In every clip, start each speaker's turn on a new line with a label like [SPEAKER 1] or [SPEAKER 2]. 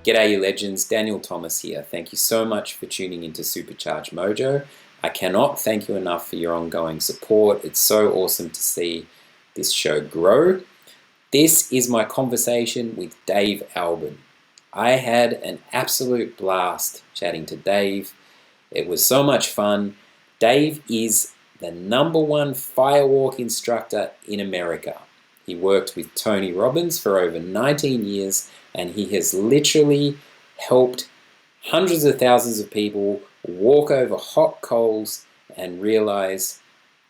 [SPEAKER 1] G'day, you legends. Daniel Thomas here. Thank you so much for tuning into Supercharged Mojo. I cannot thank you enough for your ongoing support. It's so awesome to see this show grow. This is my conversation with Dave Albin. I had an absolute blast chatting to Dave. It was so much fun. Dave is the #1 Firewalk instructor in America. He worked with Tony Robbins for over 19 years, and he has literally helped hundreds of thousands of people walk over hot coals and realize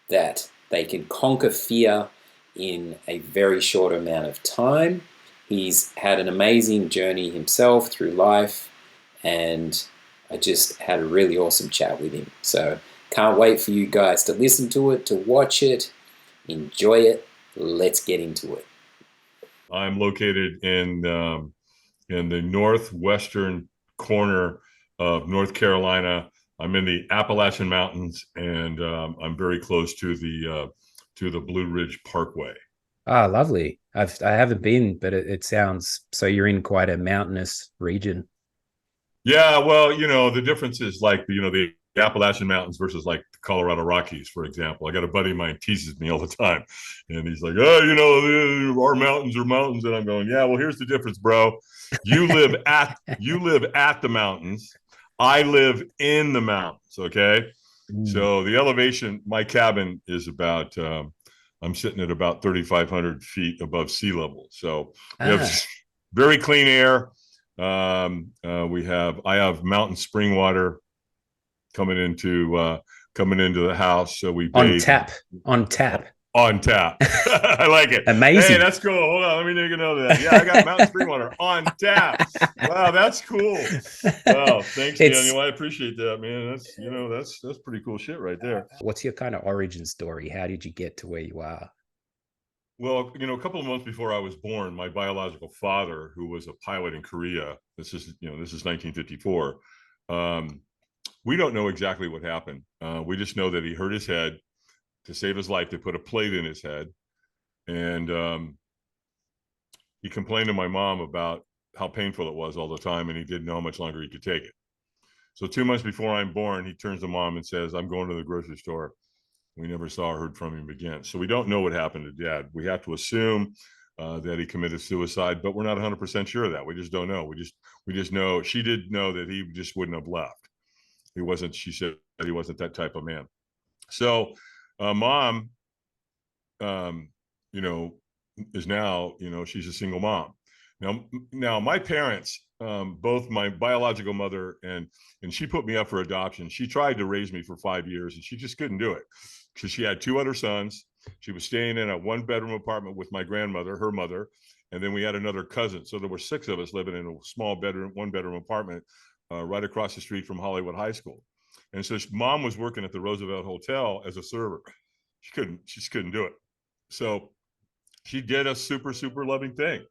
[SPEAKER 1] that they can conquer fear in a very short amount of time. He's had an amazing journey himself through life, and I just had a really awesome chat with him. So can't wait for you guys to listen to it, to watch it, enjoy it. Let's get into it.
[SPEAKER 2] I'm located in the northwestern corner of North Carolina. I'm in the Appalachian Mountains, and I'm very close to the Blue Ridge Parkway.
[SPEAKER 3] Ah, lovely. I haven't been, but it sounds so you're in quite a mountainous region.
[SPEAKER 2] Yeah, well, the difference is like the Appalachian Mountains versus like the Colorado Rockies, for example. I got a buddy of mine teases me all the time, and he's like, "Oh, our mountains are mountains," and I'm going, "Yeah, well, here's the difference, bro. You live at the mountains. I live in the mountains. Okay, so the elevation, my cabin is about. I'm sitting at about 3,500 feet above sea level, so we have very clean air. I have mountain spring water coming into the house, so we bathe
[SPEAKER 3] on tap.
[SPEAKER 2] I like it.
[SPEAKER 3] Amazing.
[SPEAKER 2] Hey, that's cool. Hold on, let me make a note of that. Yeah, I got mountain spring water on tap. Wow, that's cool. Wow, thanks, Daniel. I appreciate that, man. That's pretty cool shit right there.
[SPEAKER 3] What's your kind of origin story? How did you get to where you are?
[SPEAKER 2] Well, a couple of months before I was born, my biological father, who was a pilot in Korea, this is 1954. We don't know exactly what happened. We just know that he hurt his head. To save his life, they put a plate in his head, and he complained to my mom about how painful it was all the time, and he didn't know how much longer he could take it. So 2 months before I'm born, he turns to mom and says, "I'm going to the grocery store." We never saw or heard from him again. So we don't know what happened to Dad. We have to assume that he committed suicide, but we're not 100% sure of that. We just don't know. We just know she did know that he just wouldn't have left. He wasn't. She said that he wasn't that type of man. So mom, is now, she's a single mom. Now my parents, both my biological mother and she put me up for adoption. She tried to raise me for 5 years, and she just couldn't do it because she had 2 other sons. She was staying in a 1-bedroom apartment with my grandmother, her mother, and then we had another cousin. So there were 6 of us living in a small 1-bedroom apartment right across the street from Hollywood High School. And so mom was working at the Roosevelt Hotel as a server. She just couldn't do it. So she did a super, super loving thing.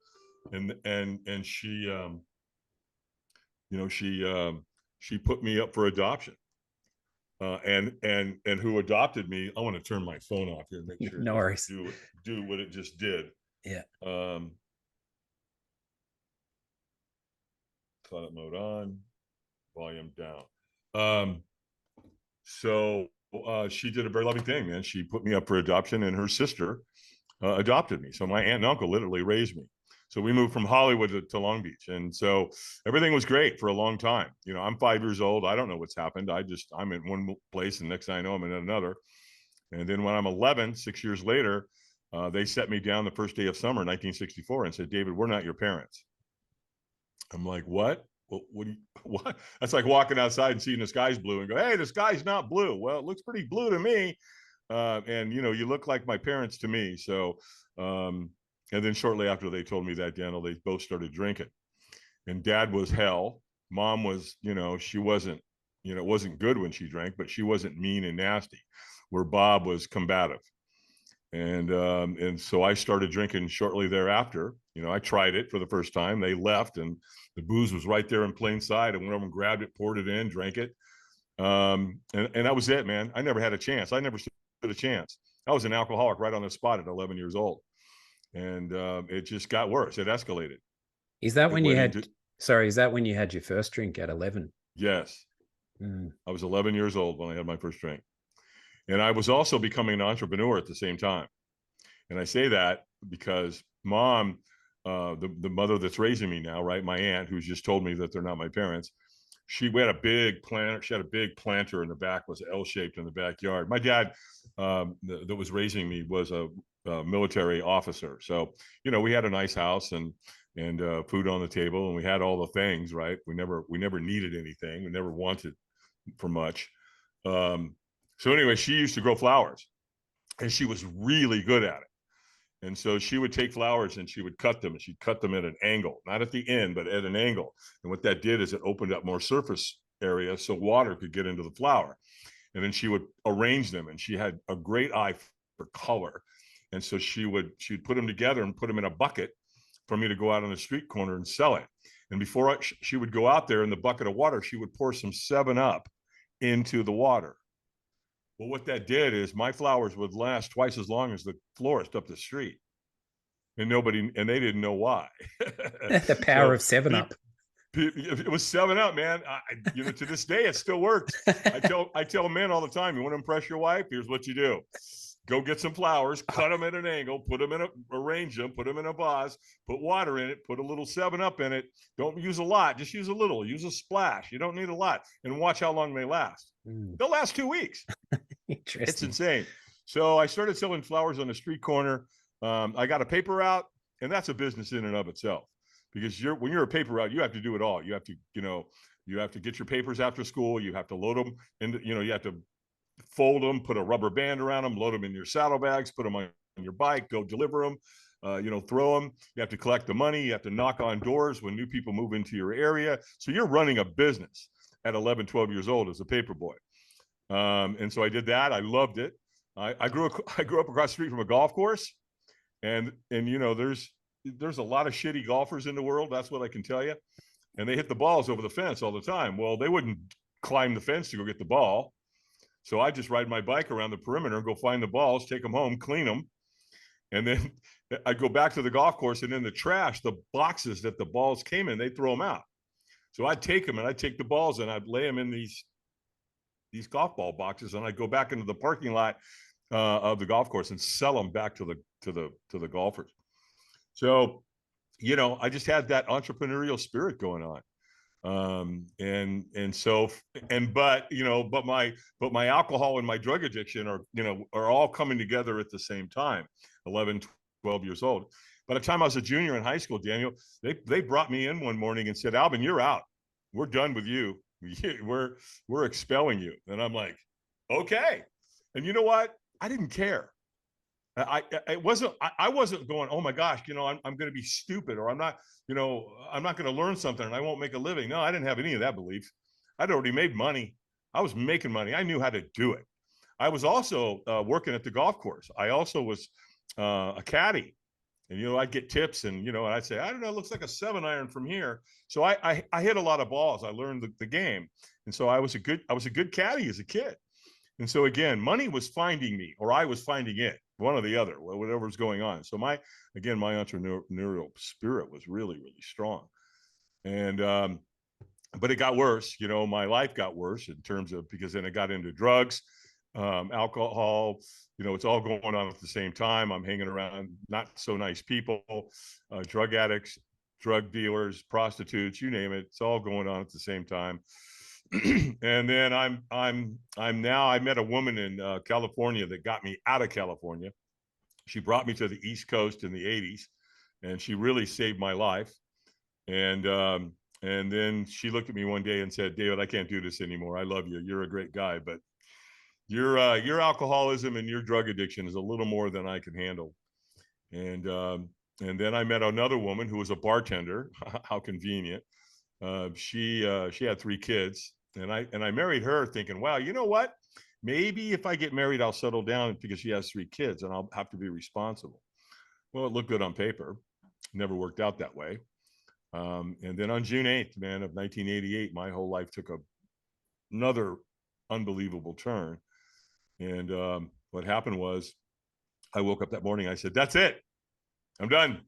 [SPEAKER 2] And she, she put me up for adoption. And who adopted me? I want to turn my phone off here and make sure
[SPEAKER 3] no worries.
[SPEAKER 2] do what it just did.
[SPEAKER 3] Yeah.
[SPEAKER 2] Cloud mode on, volume down. So she did a very loving thing, man. She put me up for adoption, and her sister adopted me. So my aunt and uncle literally raised me. So we moved from Hollywood to Long Beach. And so everything was great for a long time. I'm 5 years old. I don't know what's happened. I'm in one place, and next thing I know, I'm in another. And then when I'm 11, 6 years later, they set me down the first day of summer, 1964, and said, "David, we're not your parents." I'm like, "What? What? That's like walking outside and seeing the sky's blue and go, hey, the sky's not blue. Well, it looks pretty blue to me. And you look like my parents to me." So, and then shortly after they told me that, Daniel, they both started drinking. And Dad was hell. Mom was, she wasn't, it wasn't good when she drank, but she wasn't mean and nasty, where Bob was combative. And so I started drinking shortly thereafter. I tried it for the first time. They left, and the booze was right there in plain sight. I went over and grabbed it, poured it in, drank it. And that was it, man. I never had a chance. I never stood a chance. I was an alcoholic right on the spot at 11 years old. And it just got worse. It escalated.
[SPEAKER 3] Is that when you had Sorry, is that when you had your first drink at 11?
[SPEAKER 2] Yes.
[SPEAKER 3] Mm.
[SPEAKER 2] I was 11 years old when I had my first drink. And I was also becoming an entrepreneur at the same time. And I say that because mom, the mother that's raising me now, right? My aunt, who's just told me that they're not my parents, we had a big planter. She had a big planter in the back, was L-shaped in the backyard. My dad, that was raising me, was a military officer. So, we had a nice house and food on the table, and we had all the things, right? We never needed anything. We never wanted for much. So anyway, she used to grow flowers, and she was really good at it. And so she would take flowers and she would cut them, and she'd cut them at an angle, not at the end, but at an angle. And what that did is it opened up more surface area so water could get into the flower. And then she would arrange them, and she had a great eye for color. And so she'd put them together and put them in a bucket for me to go out on the street corner and sell it. And before she would go out there in the bucket of water, she would pour some 7-Up into the water. Well, what that did is my flowers would last twice as long as the florist up the street. And they didn't know why.
[SPEAKER 3] The power of 7-Up.
[SPEAKER 2] It was 7-Up, man. To this day, it still works. I tell men all the time, you want to impress your wife? Here's what you do. Go get some flowers, cut them at an angle, arrange them, put them in a vase, put water in it, put a little 7-Up in it. Don't use a lot, just use a little, use a splash. You don't need a lot, and watch how long they last. They'll last 2 weeks.
[SPEAKER 3] Interesting.
[SPEAKER 2] It's insane. So I started selling flowers on the street corner. I got a paper route, and that's a business in and of itself, because when you're a paper route, you have to do it all. You have to, you have to get your papers after school. You have to load them, and you have to fold them, put a rubber band around them, load them in your saddlebags, put them on your bike, go deliver them, throw them. You have to collect the money. You have to knock on doors when new people move into your area. So you're running a business at 11, 12 years old as a paper boy. And so I did that. I loved it. I grew up across the street from a golf course, and there's a lot of shitty golfers in the world. That's what I can tell you. And they hit the balls over the fence all the time. Well, they wouldn't climb the fence to go get the ball. So I just ride my bike around the perimeter, go find the balls, take them home, clean them. And then I'd go back to the golf course, and in the trash, the boxes that the balls came in, they'd throw them out. So I'd take them, and I'd take the balls, and I'd lay them in these golf ball boxes, and I'd go back into the parking lot of the golf course and sell them back to the golfers. So, I just had that entrepreneurial spirit going on. But my alcohol and my drug addiction are all coming together at the same time, 11, 12 years old. By the time I was a junior in high school, Daniel, they brought me in one morning and said, Albin, you're out. We're done with you. We're expelling you. And I'm like, okay. And you know what? I didn't care. I wasn't going, oh my gosh, I'm going to be stupid, or I'm not going to learn something and I won't make a living. No, I didn't have any of that belief. I'd already made money. I was making money. I knew how to do it. I was also working at the golf course. I also was a caddy, and I'd get tips, and and I'd say, I don't know, it looks like a 7-iron from here. So I hit a lot of balls. I learned the game, and so I was a good caddy as a kid. And so again, money was finding me, or I was finding it, one or the other, whatever was going on. So my entrepreneurial spirit was really, really strong. And but it got worse. My life got worse in terms of, because then it got into drugs, alcohol. It's all going on at the same time. I'm hanging around not so nice people, drug addicts, drug dealers, prostitutes, you name it. It's all going on at the same time. And then I met a woman in California that got me out of California. She brought me to the East Coast in the 80s, and she really saved my life. And then she looked at me one day and said, David, I can't do this anymore. I love you. You're a great guy, but your alcoholism and your drug addiction is a little more than I can handle. And then I met another woman who was a bartender. How convenient. She had 3 kids, and I married her thinking, wow, you know what? Maybe if I get married, I'll settle down, because she has 3 kids and I'll have to be responsible. Well, it looked good on paper. Never worked out that way. And then on June 8th, man, of 1988, my whole life took another unbelievable turn. And what happened was, I woke up that morning, I said, that's it. I'm done.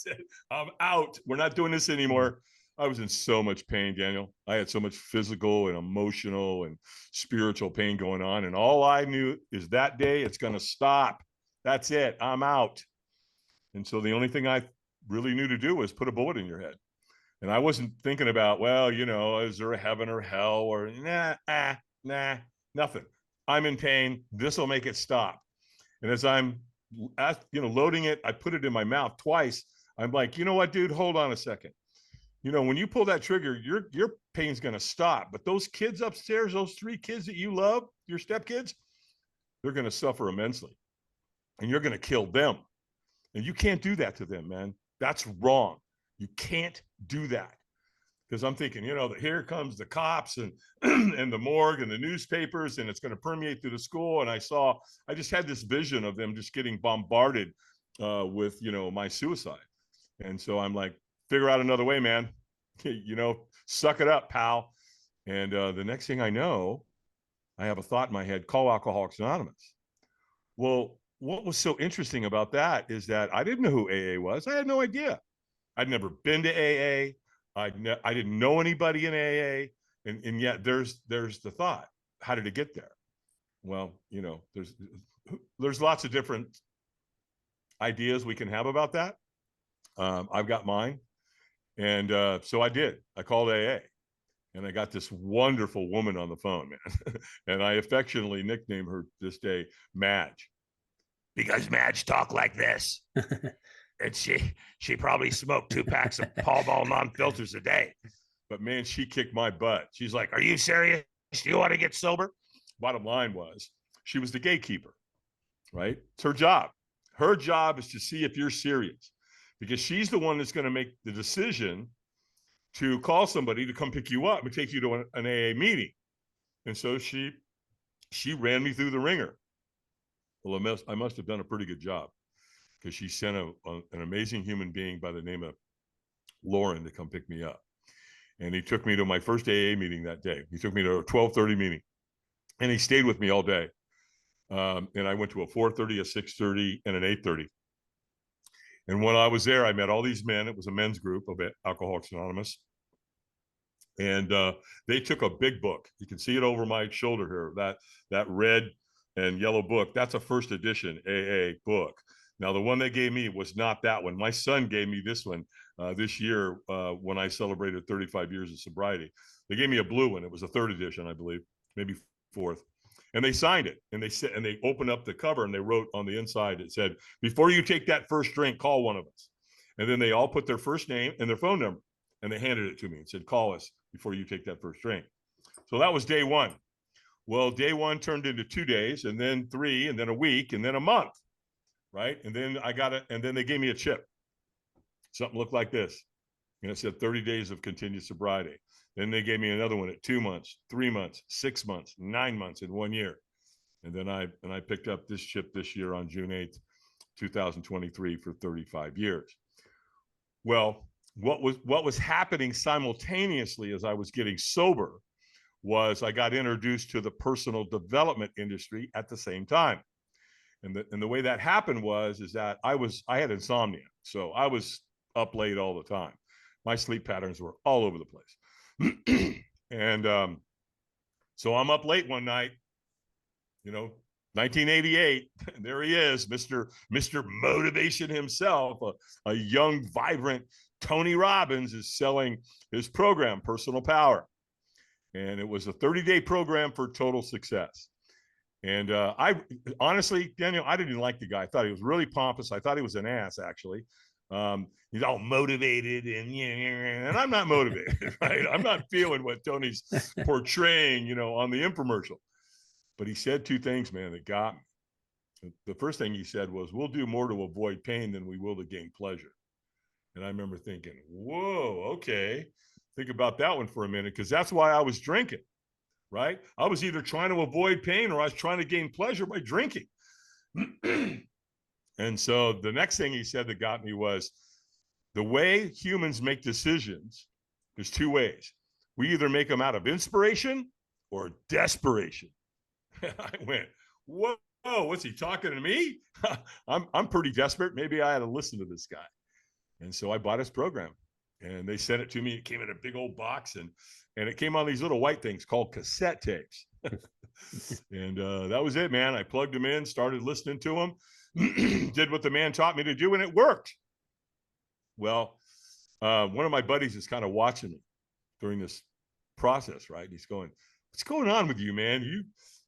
[SPEAKER 2] said, I'm out. We're not doing this anymore. I was in so much pain, Daniel. I had so much physical and emotional and spiritual pain going on. And all I knew is that day it's going to stop. That's it. I'm out. And so the only thing I really knew to do was put a bullet in your head. And I wasn't thinking about, well, is there a heaven or hell or nothing. I'm in pain. This will make it stop. And as I'm, loading it, I put it in my mouth twice. I'm like, you know what, dude, hold on a second. When you pull that trigger, your pain's going to stop. But those kids upstairs, those 3 kids that you love, your stepkids, they're going to suffer immensely. And you're going to kill them. And you can't do that to them, man. That's wrong. You can't do that. Because I'm thinking, here comes the cops and and the morgue and the newspapers, and it's going to permeate through the school. And I just had this vision of them just getting bombarded with, my suicide. And so I'm like, figure out another way, man. Suck it up, pal. And the next thing I know, I have a thought in my head, call Alcoholics Anonymous. Well, what was so interesting about that is that I didn't know who AA was. I had no idea. I'd never been to AA. I didn't know anybody in AA. And yet there's the thought, how did it get there? Well, there's lots of different ideas we can have about that. I've got mine. And so I did. I called AA. And I got this wonderful woman on the phone, man. And I affectionately nicknamed her this day Madge. Because Madge talked like this. And she probably smoked 2 packs of Pall Mall non-filters a day. But man, she kicked my butt. She's like, are you serious? Do you want to get sober? Bottom line was, she was the gatekeeper, right? It's her job. Her job is to see if you're serious. Because she's the one that's going to make the decision to call somebody to come pick you up and take you to an AA meeting. And so she ran me through the ringer. Well, I must have done a pretty good job, because she sent an amazing human being by the name of Lauren to come pick me up. And he took me to my first AA meeting that day. He took me to a 12:30 meeting, and he stayed with me all day. And I went to a 4:30, a 6:30, and an 8:30. And when I was there, I met all these men. It was a men's group of Alcoholics Anonymous. And they took a big book. You can see it over my shoulder here, that red and yellow book. That's a first edition AA book. Now, the one they gave me was not that one. My son gave me this one this year when I celebrated 35 years of sobriety. They gave me a blue one. It was a 3rd edition, I believe, maybe 4th. And they signed it. And they opened up the cover and they wrote on the inside, it said, before you take that first drink, call one of us. And then they all put their first name and their phone number. And they handed it to me and said, call us before you take that first drink. So that was day 1. Well, day 1 turned into 2 days, and then 3, and then a week, and then a month. Right. And then I got it. And then they gave me a chip. Something looked like this. And it said 30 days of continued sobriety. Then they gave me another one at 2 months, 3 months, 6 months, 9 months, and 1 year. And then I picked up this chip this year on June 8th, 2023 for 35 years. Well, what was happening simultaneously as I was getting sober was I got introduced to the personal development industry at the same time. And the way that happened is that I had insomnia. So I was up late all the time. My sleep patterns were all over the place. And so I'm up late one night, 1988, and there he is, Mr. Motivation himself, a young, vibrant Tony Robbins is selling his program, Personal Power. And it was a 30-day program for total success. And I honestly, Daniel, I didn't like the guy. I thought he was really pompous. I thought he was an ass, actually. He's all motivated and I'm not motivated, right? I'm not feeling what Tony's portraying, on the infomercial. But he said 2 things, man, that got me. The first thing he said was, we'll do more to avoid pain than we will to gain pleasure. And I remember thinking, whoa, okay. Think about that one for a minute, because that's why I was drinking. Right? I was either trying to avoid pain or I was trying to gain pleasure by drinking. And so the next thing he said that got me was, the way humans make decisions, there's 2 ways. We either make them out of inspiration or desperation. I went, whoa, what's he talking to me? I'm pretty desperate. Maybe I had to listen to this guy. And so I bought his program, and they sent it to me. It came in a big old box, and it came on these little white things called cassette tapes. And that was it, man. I plugged them in, started listening to them, did what the man taught me to do, and it worked. Well, one of my buddies is kind of watching me during this process, right? He's going, "What's going on with you, man?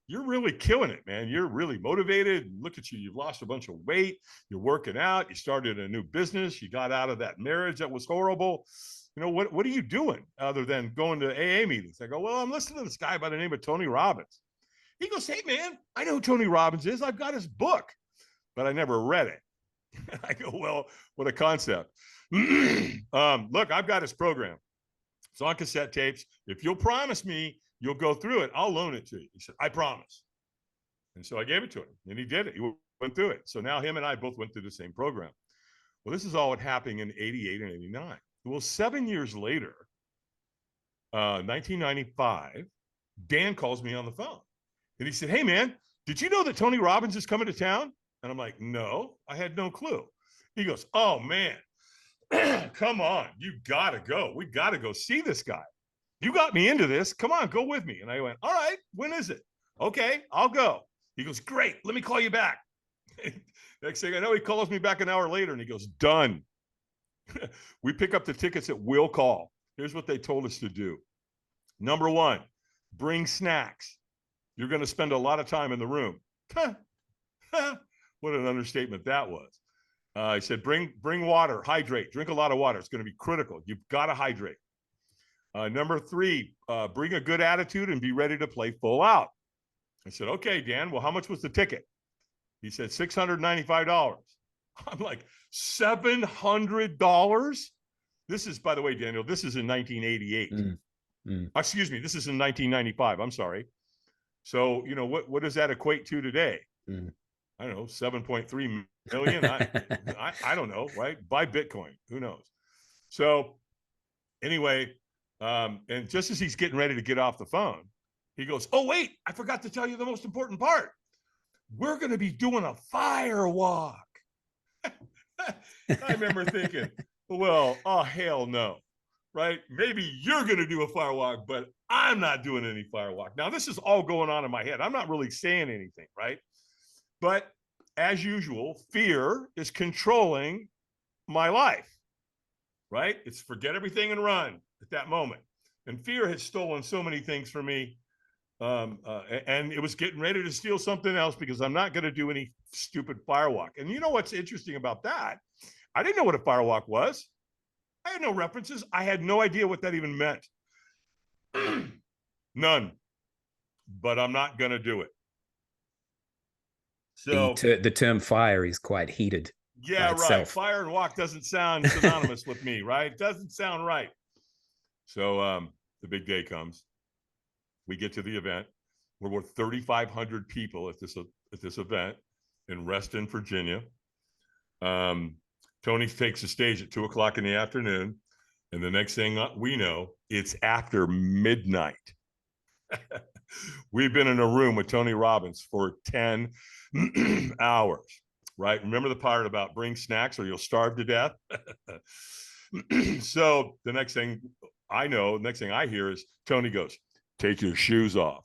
[SPEAKER 2] You're really killing it, man. You're really motivated. Look at you. You've lost a bunch of weight. You're working out. You started a new business. You got out of that marriage that was horrible. You know, what are you doing other than going to AA meetings?" I go, "Well, I'm listening to this guy by the name of Tony Robbins." He goes, "Hey, man, I know who Tony Robbins is. I've got his book, but I never read it." I go, "Well, what a concept." Look, I've got his program. It's on cassette tapes. If you'll promise me you'll go through it, I'll loan it to you. He said, "I promise." And so I gave it to him, and he did it. He went through it. So now him and I both went through the same program. Well, this is all what happened in 88 and 89. Well, 7 years later, 1995, Dan calls me on the phone. And he said, "Hey, man, did you know that Tony Robbins is coming to town?" And I'm like, "No, I had no clue." He goes, "Oh, man, come on. You got to go. We got to go see this guy. You got me into this. Come on, go with me." And I went, "All right, when is it?" "Okay, I'll go." He goes, "Great. Let me call you back." Next thing I know, he calls me back an hour later and he goes, "Done." We pick up the tickets at will call. Here's what they told us to do. Number one, bring snacks. You're going to spend a lot of time in the room. What an understatement that was. He said, bring water, hydrate, drink a lot of water. It's going to be critical. You've got to hydrate. Number three, bring a good attitude and be ready to play full out. I said, "Okay, Dan, well, how much was the ticket?" He said, $695. I'm like, $700? This is, by the way, Daniel, this is in 1988. Excuse me, this is in 1995. I'm sorry. So, you know, what does that equate to today? I don't know, 7.3 million. I don't know, right? Buy Bitcoin. Who knows? So anyway, and just as he's getting ready to get off the phone, he goes, "Oh, wait, I forgot to tell you the most important part. We're going to be doing a firewalk." I remember thinking, well, oh, hell no, right? Maybe you're going to do a firewalk, but I'm not doing any firewalk. Now, this is all going on in my head. I'm not really saying anything, right? But as usual, fear is controlling my life, right? It's forget everything and run at that moment. And fear had stolen so many things from me. And it was getting ready to steal something else because I'm not going to do any stupid firewalk. And you know what's interesting about that? I didn't know what a firewalk was. I had no references. I had no idea what that even meant. None. But I'm not going to do it. So
[SPEAKER 3] the term fire is quite heated.
[SPEAKER 2] Yeah, right. Fire and walk doesn't sound synonymous with me, right? Doesn't sound right. So the big day comes. We get to the event. We're with 3,500 people at this event in Reston, Virginia. Tony takes the stage at 2:00 in the afternoon, and the next thing we know, it's after midnight. We've been in a room with Tony Robbins for 10 hours, right? Remember the part about bring snacks or you'll starve to death? So the next thing I hear is Tony goes, "Take your shoes off."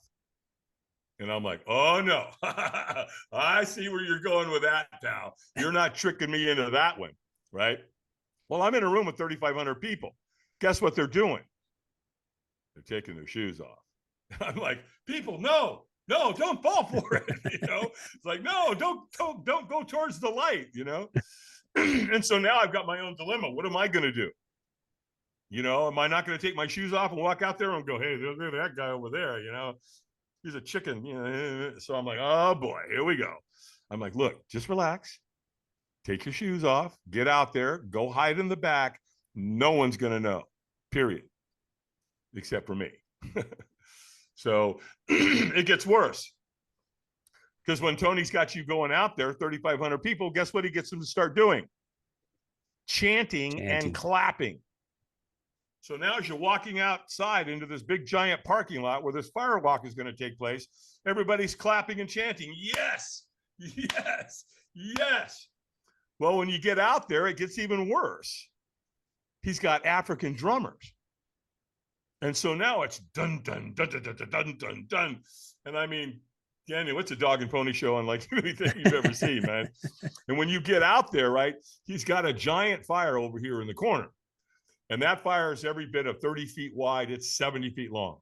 [SPEAKER 2] And I'm like, "Oh, no, I see where you're going with that, pal. You're not tricking me into that one, right?" Well, I'm in a room with 3,500 people. Guess what they're doing? They're taking their shoes off. I'm like, "People, no, don't fall for it." You know, it's like, "No, don't go towards the light," you know? And so now I've got my own dilemma. What am I going to do? You know, am I not going to take my shoes off and walk out there and go, "Hey, there's that guy over there, you know, he's a chicken." You know? So I'm like, "Oh boy, here we go." I'm like, "Look, just relax. Take your shoes off, get out there, go hide in the back. No one's going to know, period, except for me." So it gets worse. Because when Tony's got you going out there, 3,500 people, guess what he gets them to start doing? Chanting and clapping. So now as you're walking outside into this big giant parking lot where this firewalk is going to take place, everybody's clapping and chanting, "Yes, yes, yes." Well, when you get out there, it gets even worse. he's got African drummers. And so now it's dun, dun, dun, dun, dun, dun, dun, dun, dun. And I mean, Daniel, it's a dog and pony show unlike anything you've ever seen, man. And when you get out there, right, he's got a giant fire over here in the corner. And that fire is every bit of 30 feet wide. It's 70 feet long.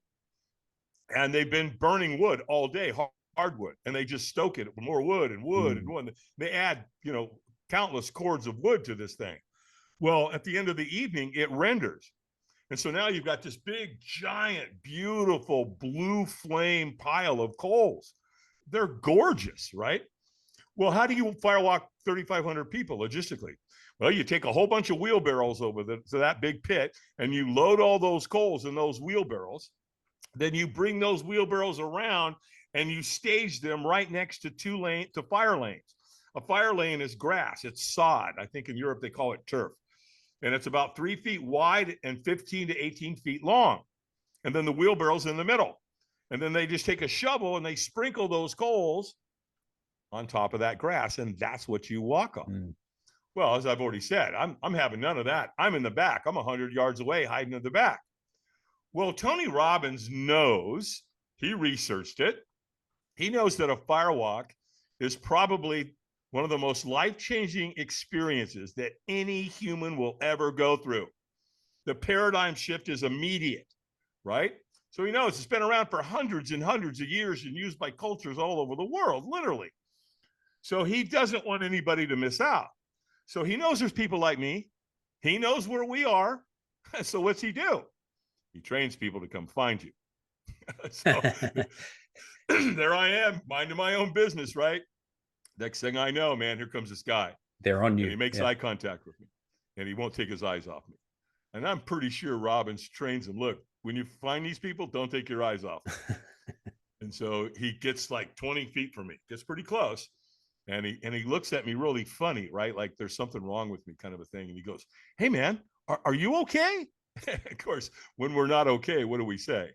[SPEAKER 2] And they've been burning wood all day, hardwood. And they just stoke it with more wood and wood and wood. They add, countless cords of wood to this thing. Well, at the end of the evening, it renders. And so now you've got this big, giant, beautiful blue flame pile of coals. They're gorgeous, right? Well, how do you firewalk 3,500 people logistically? Well, you take a whole bunch of wheelbarrows over to that big pit, and you load all those coals in those wheelbarrows. Then you bring those wheelbarrows around, and you stage them right next to fire lanes. A fire lane is grass. It's sod. I think in Europe they call it turf. And it's about 3 feet wide and 15 to 18 feet long. And then the wheelbarrow's in the middle. And then they just take a shovel and they sprinkle those coals on top of that grass. And that's what you walk on. Well, as I've already said, I'm having none of that. I'm in the back. I'm 100 yards away hiding in the back. Well, Tony Robbins knows, he researched it. He knows that a firewalk is probably one of the most life-changing experiences that any human will ever go through. The paradigm shift is immediate, right? So he knows it's been around for hundreds and hundreds of years and used by cultures all over the world, literally. So he doesn't want anybody to miss out. So he knows there's people like me. He knows where we are. So what's he do? He trains people to come find you. So there I am, minding my own business, right? Next thing I know, man, here comes this guy.
[SPEAKER 3] They're on you.
[SPEAKER 2] And he makes eye contact with me, and he won't take his eyes off me. And I'm pretty sure Robbins trains him. Look, when you find these people, don't take your eyes off them. And so he gets like 20 feet from me, gets pretty close. And he looks at me really funny, right? Like there's something wrong with me kind of a thing. And he goes, hey, man, are you okay? Of course, when we're not okay, what do we say?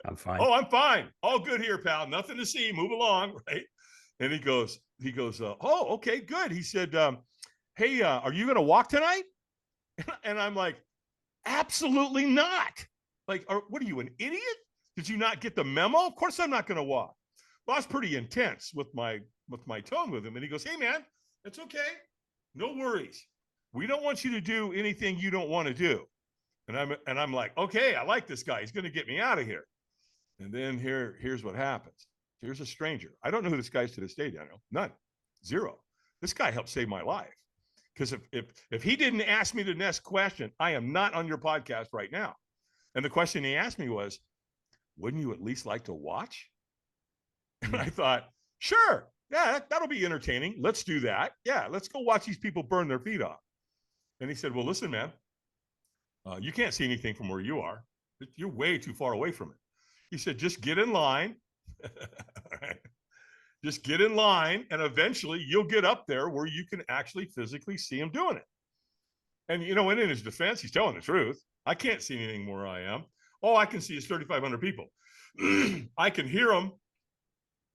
[SPEAKER 3] I'm fine.
[SPEAKER 2] Oh, I'm fine. All good here, pal. Nothing to see. Move along, right? And he goes, oh, okay, good. He said, hey, are you going to walk tonight? And I'm like, absolutely not. Like, what are you, an idiot? Did you not get the memo? Of course I'm not going to walk. Well, I was pretty intense with my tone with him. And he goes, hey, man, it's okay. No worries. We don't want you to do anything you don't want to do. And I'm like, okay, I like this guy. He's going to get me out of here. And then here's what happens. Here's a stranger. I don't know who this guy is to this day, Daniel. None. Zero. This guy helped save my life. Because if he didn't ask me the next question, I am not on your podcast right now. And the question he asked me was, wouldn't you at least like to watch? And I thought, sure. Yeah, that'll be entertaining. Let's do that. Yeah, let's go watch these people burn their feet off. And he said, well, listen, man, you can't see anything from where you are. You're way too far away from it. He said, just get in line. Right. Just get in line, and eventually you'll get up there where you can actually physically see him doing it. And, and in his defense, he's telling the truth. I can't see anything where I am. All I can see is 3,500 people. I can hear them,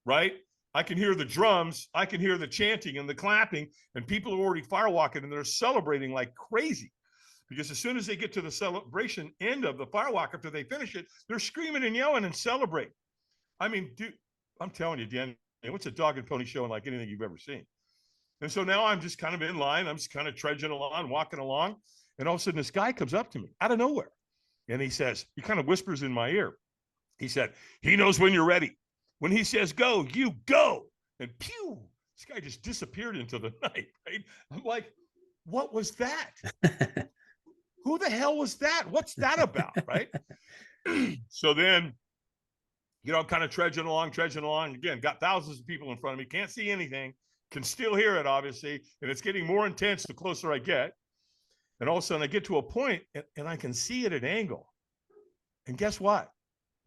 [SPEAKER 2] right? I can hear the drums. I can hear the chanting and the clapping, and people are already firewalking, and they're celebrating like crazy. Because as soon as they get to the celebration end of the firewalk, after they finish it, they're screaming and yelling and celebrating. I mean, dude, I'm telling you, Dan, what's a dog and pony show unlike anything you've ever seen? And so now I'm just kind of in line. I'm just kind of trudging along, walking along. And all of a sudden, this guy comes up to me out of nowhere. And he kind of whispers in my ear. He said, he knows when you're ready. When he says go, you go. And pew, this guy just disappeared into the night, right? I'm like, what was that? Who the hell was that? What's that about, right? So then, I'm kind of trudging along. Again, got thousands of people in front of me. Can't see anything. Can still hear it, obviously. And it's getting more intense the closer I get. And all of a sudden, I get to a point, and I can see it at an angle. And guess what?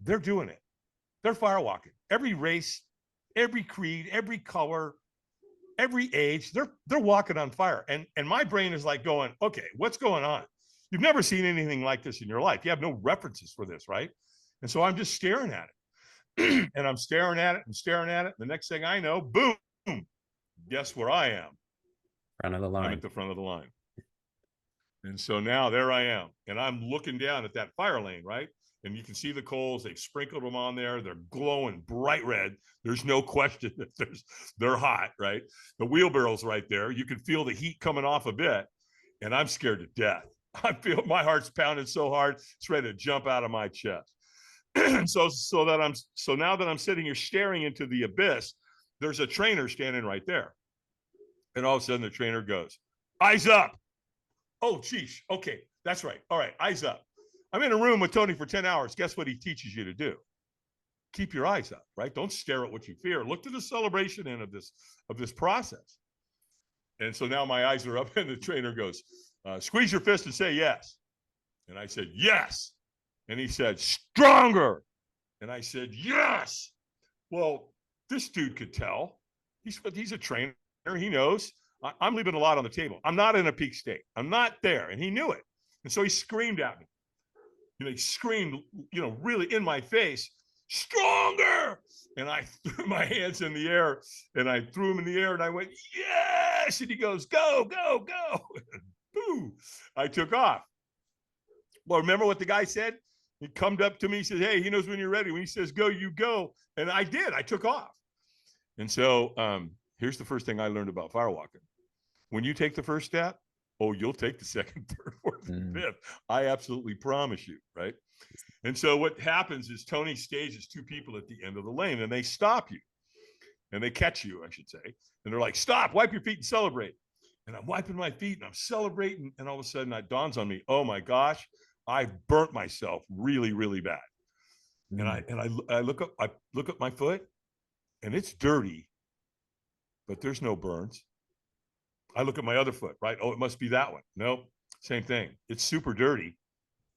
[SPEAKER 2] They're doing it. They're firewalking. Every race, every creed, every color, every age, they're walking on fire. And my brain is like going, okay, what's going on? You've never seen anything like this in your life. You have no references for this, right? And so I'm just staring at it. And I'm staring at it and staring at it. The next thing I know, boom, guess where I am?
[SPEAKER 3] Front of the line.
[SPEAKER 2] I'm at the front of the line. And so now there I am, and I'm looking down at that fire lane, right? And you can see the coals. They've sprinkled them on there. They're glowing bright red. There's no question that they're hot, right? The wheelbarrow's right there. You can feel the heat coming off a bit, and I'm scared to death. I feel my heart's pounding so hard, it's ready to jump out of my chest. so now that I'm sitting here staring into the abyss, there's a trainer standing right there. And all of a sudden the trainer goes, "Eyes up." Oh, geez. Okay, that's right. All right, eyes up. I'm in a room with Tony for 10 hours. Guess what he teaches you to do? Keep your eyes up, right? Don't stare at what you fear. Look to the celebration end of this process. And so now my eyes are up, and the trainer goes, "Squeeze your fist and say yes." And I said, "Yes." And he said, "Stronger." And I said, "Yes." Well, this dude could tell. He's a trainer. He knows. I'm leaving a lot on the table. I'm not in a peak state. I'm not there. And he knew it. And so he screamed at me. He screamed, really in my face, "Stronger." And I threw my hands in the air, and I threw them in the air, and I went, "Yes." And he goes, "Go, go, go." Boo. I took off. Well, remember what the guy said? He come up to me, he said, "Hey, he knows when you're ready. When he says go, you go." And I did. I took off. And so here's the first thing I learned about firewalking. When you take the first step, oh, you'll take the second, third, fourth, and fifth. I absolutely promise you, right? And so what happens is Tony stages two people at the end of the lane, and they stop you. And they catch you, I should say. And they're like, "Stop, wipe your feet and celebrate." And I'm wiping my feet, and I'm celebrating. And all of a sudden, it dawns on me, oh, my gosh, I burnt myself really, really bad. And I look up my foot, and it's dirty, but there's no burns. I look at my other foot, right? Oh, it must be that one. Nope, same thing. It's super dirty,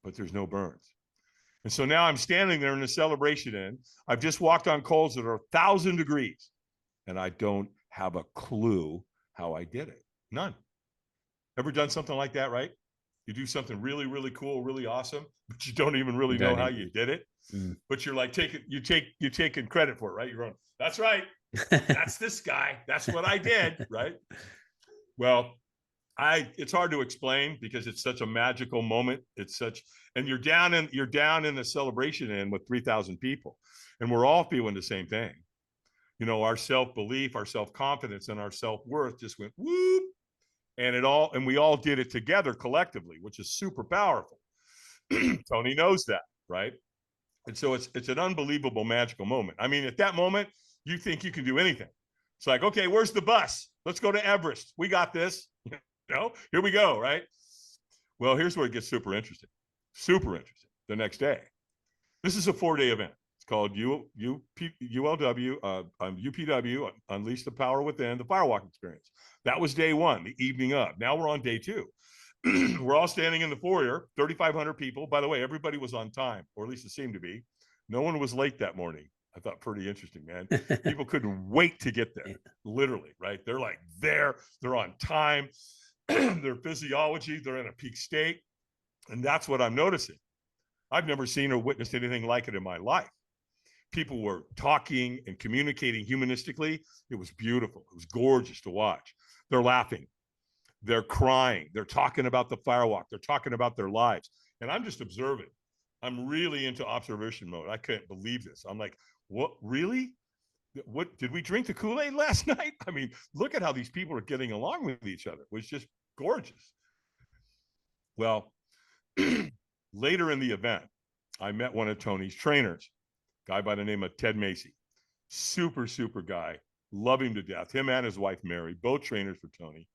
[SPEAKER 2] but there's no burns. And so now I'm standing there in the celebration end. I've just walked on coals that are 1,000 degrees, and I don't have a clue how I did it. None. Ever done something like that, right? You do something really, really cool, really awesome, but you don't even really know how you did it. But you're like you're taking credit for it, right? You're going, "That's right. That's this guy. That's what I did," right? Well, it's hard to explain because it's such a magical moment. And you're down in the celebration end with 3,000 people, and we're all feeling the same thing. Our self-belief, our self-confidence, and our self-worth just went whoop, and we all did it together collectively, which is super powerful. Tony knows that, right? And so it's an unbelievable magical moment. I mean, at that moment, you think you can do anything. It's like, okay, where's the bus? Let's go to Everest. We got this. Here we go, right? Well, here's where it gets super interesting. Super interesting. The next day. This is a 4-day event. It's called UPW, Unleash the Power Within, the Firewalk Experience. That was day one, the evening of. Now we're on day two. We're all standing in the foyer, 3,500 people. By the way, everybody was on time, or at least it seemed to be. No one was late that morning. I thought pretty interesting, man. People couldn't wait to get there, literally, right? They're like they're on time. Their physiology, they're in a peak state. And that's what I'm noticing. I've never seen or witnessed anything like it in my life. People were talking and communicating humanistically. It was beautiful. It was gorgeous to watch. They're laughing. They're crying. They're talking about the firewalk. They're talking about their lives. And I'm just observing. I'm really into observation mode. I couldn't believe this. I'm like, what, really? What, did we drink the Kool-Aid last night? I mean, look at how these people are getting along with each other. It was just gorgeous. Well, later in the event, I met one of Tony's trainers, a guy by the name of Ted Macy. Super, super guy. Love him to death. Him and his wife, Mary, both trainers for Tony.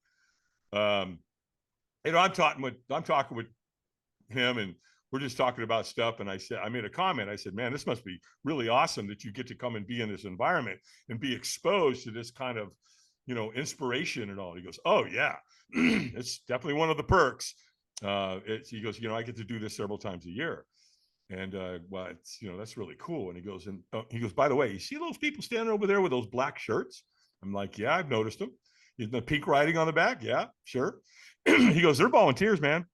[SPEAKER 2] I'm talking with him, and we're just talking about stuff. And I made a comment. I said, "Man, this must be really awesome that you get to come and be in this environment and be exposed to this kind of, inspiration and all." He goes, "Oh yeah, it's definitely one of the perks." He goes, "I get to do this several times a year." And well, it's, that's really cool. And he goes, "By the way, you see those people standing over there with those black shirts?" I'm like, "Yeah, I've noticed them. The pink writing on the back." "Yeah, sure." He goes, "They're volunteers, man.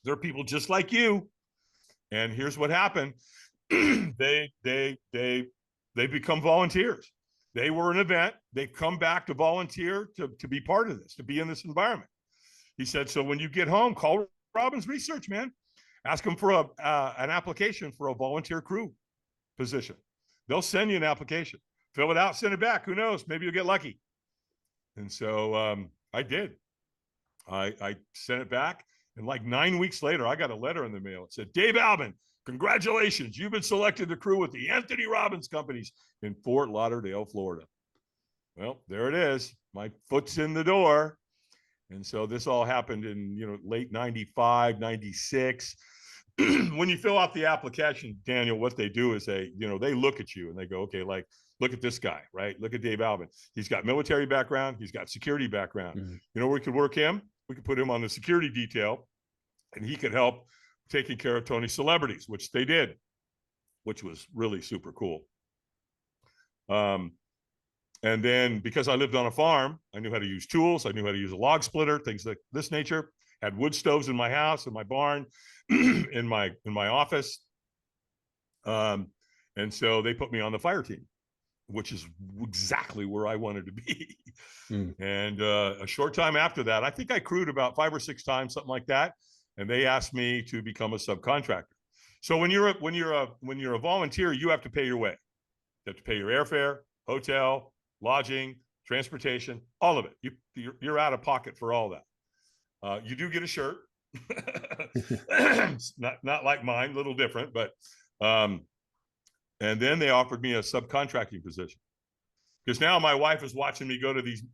[SPEAKER 2] They're people just like you." And here's what happened. They become volunteers. They were an event. They've come back to volunteer to be part of this, to be in this environment. He said, so when you get home, call Robbins Research, man. Ask them for an application for a volunteer crew position. They'll send you an application. Fill it out, send it back. Who knows? Maybe you'll get lucky. And so I did. I sent it back. And like 9 weeks later, I got a letter in the mail. It said, Dave Albin, congratulations. You've been selected to crew with the Anthony Robbins Companies in Fort Lauderdale, Florida. Well, there it is. My foot's in the door. And so this all happened in, late 95, 96. When you fill out the application, Daniel, what they do is they look at you and they go, okay, like, look at this guy, right? Look at Dave Albin. He's got military background. He's got security background.
[SPEAKER 3] Mm-hmm.
[SPEAKER 2] You know where we could work him? We could put him on the security detail and he could help taking care of Tony's celebrities, which they did, which was really super cool. And then because I lived on a farm, I knew how to use tools. I knew how to use a log splitter, things like this nature. Had wood stoves in my house, in my barn, in my office. And so they put me on the fire team, which is exactly where I wanted to be. And a short time after that, I think I crewed about 5 or 6 times, something like that. And they asked me to become a subcontractor. So when you're a volunteer, you have to pay your way. You have to pay your airfare, hotel, lodging, transportation, all of it. You're out of pocket for all that. You do get a shirt, not like mine, a little different, but and then they offered me a subcontracting position because now my wife is watching me go to these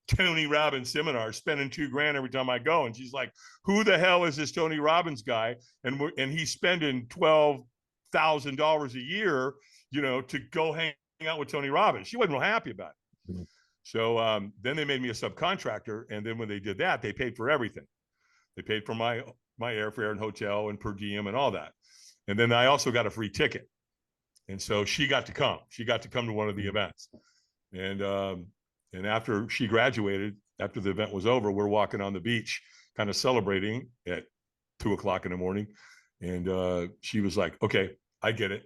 [SPEAKER 2] Tony Robbins seminars, spending $2,000 every time I go, and she's like, "Who the hell is this Tony Robbins guy?" And he's spending $12,000 a year, to go hang out with Tony Robbins. She wasn't real happy about it. Mm-hmm. So then they made me a subcontractor. And then when they did that, they paid for everything. They paid for my airfare and hotel and per diem and all that. And then I also got a free ticket. And so she got to come. She got to come to one of the events. And after she graduated, after the event was over, we're walking on the beach, kind of celebrating at 2:00 in the morning. And she was like, okay, I get it.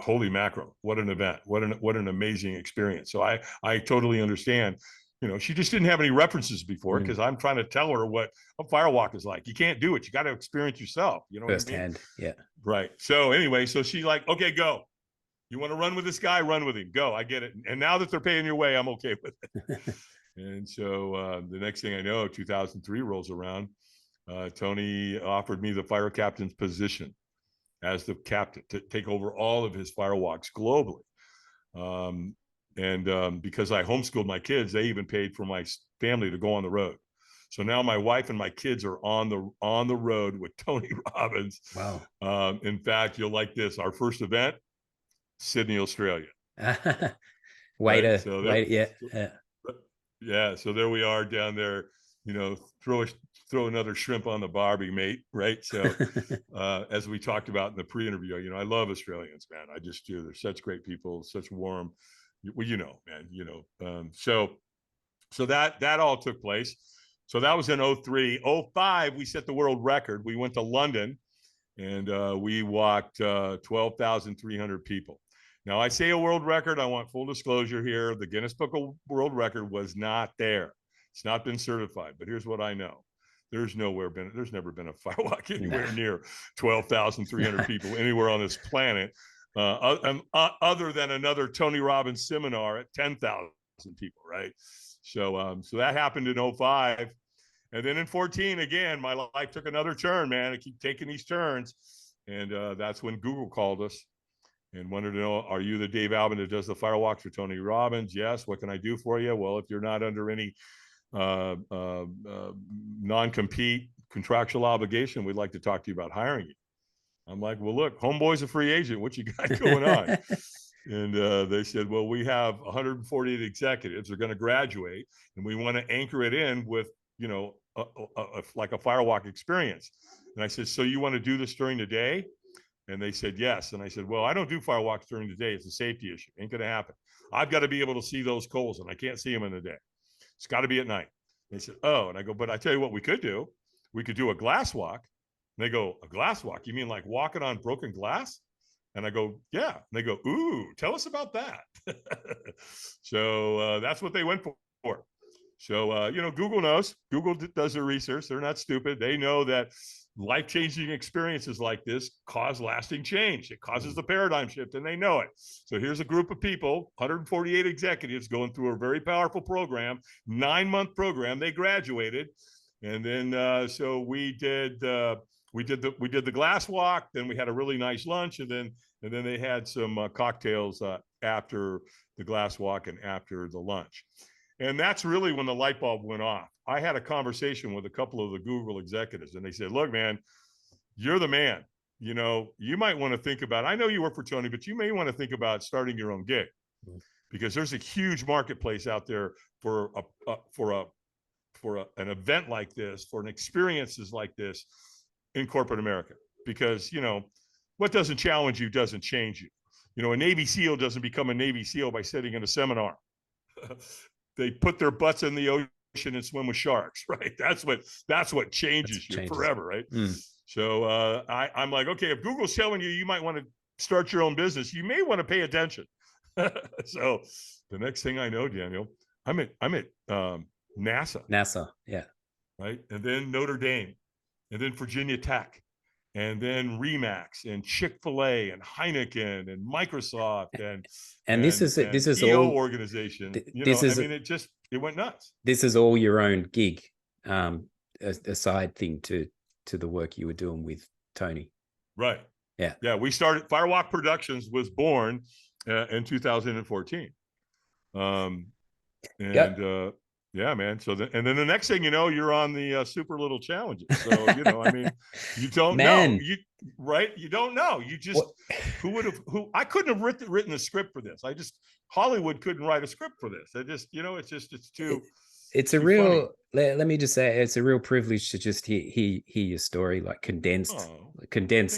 [SPEAKER 2] Holy mackerel, what an event, what an amazing experience. So I totally understand. She just didn't have any references before because I'm trying to tell her what a firewalk is like. You can't do it. You got to experience yourself. You know
[SPEAKER 3] firsthand.
[SPEAKER 2] What I mean?
[SPEAKER 3] Yeah.
[SPEAKER 2] Right. So anyway, so she's like, okay, go. You want to run with this guy? Run with him. Go. I get it. And now that they're paying your way, I'm okay with it. And so the next thing I know, 2003 rolls around. Tony offered me the fire captain's position as the captain to take over all of his firewalks globally. And because I homeschooled my kids, they even paid for my family to go on the road. So now my wife and my kids are on the road with Tony Robbins.
[SPEAKER 3] Wow.
[SPEAKER 2] In fact, you'll like this. Our first event, Sydney, Australia.
[SPEAKER 3] Yeah.
[SPEAKER 2] Yeah. So there we are down there, throw another shrimp on the barbie, mate. Right. So as we talked about in the pre-interview, I love Australians, man. I just do. They're such great people, such warm, man, so that all took place. So that was in 03. 05, we set the world record. We went to London and we walked 12,300 people. Now, I say a world record. I want full disclosure here. The Guinness Book of World Record was not there. It's not been certified. But here's what I know. There's never been a firewalk anywhere near 12,300 people anywhere on this planet, other than another Tony Robbins seminar at 10,000 people, right? So that happened in 05. And then in 14, again, my life took another turn, man. I keep taking these turns. And that's when Google called us and wanted to know, are you the Dave Albin that does the firewalks for Tony Robbins? Yes. What can I do for you? Well, if you're not under any non-compete contractual obligation, we'd like to talk to you about hiring you. I'm like, well, look, homeboy's a free agent. What you got going on? And they said, well, we have 148 executives. They're going to graduate, and we want to anchor it in with, like a firewalk experience. And I said, so you want to do this during the day? And they said, yes. And I said, well, I don't do firewalks during the day. It's a safety issue. Ain't going to happen. I've got to be able to see those coals, and I can't see them in the day. It's got to be at night. And they said, oh, and I go, but I tell you what we could do. We could do a glass walk. And they go, a glass walk? You mean like walking on broken glass? And I go, yeah. And they go, ooh, tell us about that. So that's what they went for. So, Google knows. Google does their research. They're not stupid. They know that life-changing experiences like this cause lasting change. It causes the paradigm shift, and they know it. So here's a group of people, 148 executives going through a very powerful program, 9-month program. They graduated, and then so we did the glass walk. Then we had a really nice lunch, and then they had some cocktails after the glass walk and after the lunch. And that's really when the light bulb went off. I had a conversation with a couple of the Google executives, and they said, look, man, you're the man. You might want to think about, I know you work for Tony, but you may want to think about starting your own gig, because there's a huge marketplace out there for an event like this, for an experiences like this in corporate America. Because, what doesn't challenge you doesn't change you. A Navy SEAL doesn't become a Navy SEAL by sitting in a seminar. They put their butts in the ocean and swim with sharks, right? That's what changes you forever, right? So I'm like, okay, if Google's telling you might want to start your own business, you may want to pay attention. So the next thing I know, Daniel, I'm at NASA.
[SPEAKER 3] NASA, yeah.
[SPEAKER 2] Right, and then Notre Dame, and then Virginia Tech, and then Remax and Chick-fil-A and Heineken and Microsoft and this is all organization. It went nuts.
[SPEAKER 3] This is all your own gig, a side thing to the work you were doing with Tony.
[SPEAKER 2] Right.
[SPEAKER 3] Yeah.
[SPEAKER 2] Yeah. We started Firewalk Productions was born in 2014. Yeah, man. So and then the next thing you know, you're on the super little challenges. So you don't know. You don't know. You just I couldn't have written a script for this. Hollywood couldn't write a script for this. It's too.
[SPEAKER 3] It's a real. Let me just say, it's a real privilege to just hear your story, like condensed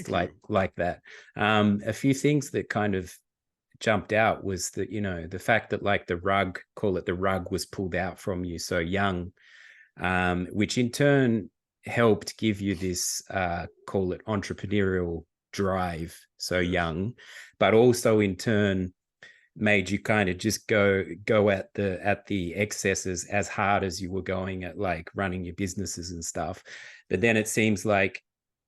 [SPEAKER 3] like that. A few things that kind of jumped out was that the fact that like the rug was pulled out from you so young, which in turn helped give you this call it entrepreneurial drive so young, but also in turn made you kind of just go at the excesses as hard as you were going at like running your businesses and stuff. But then it seems like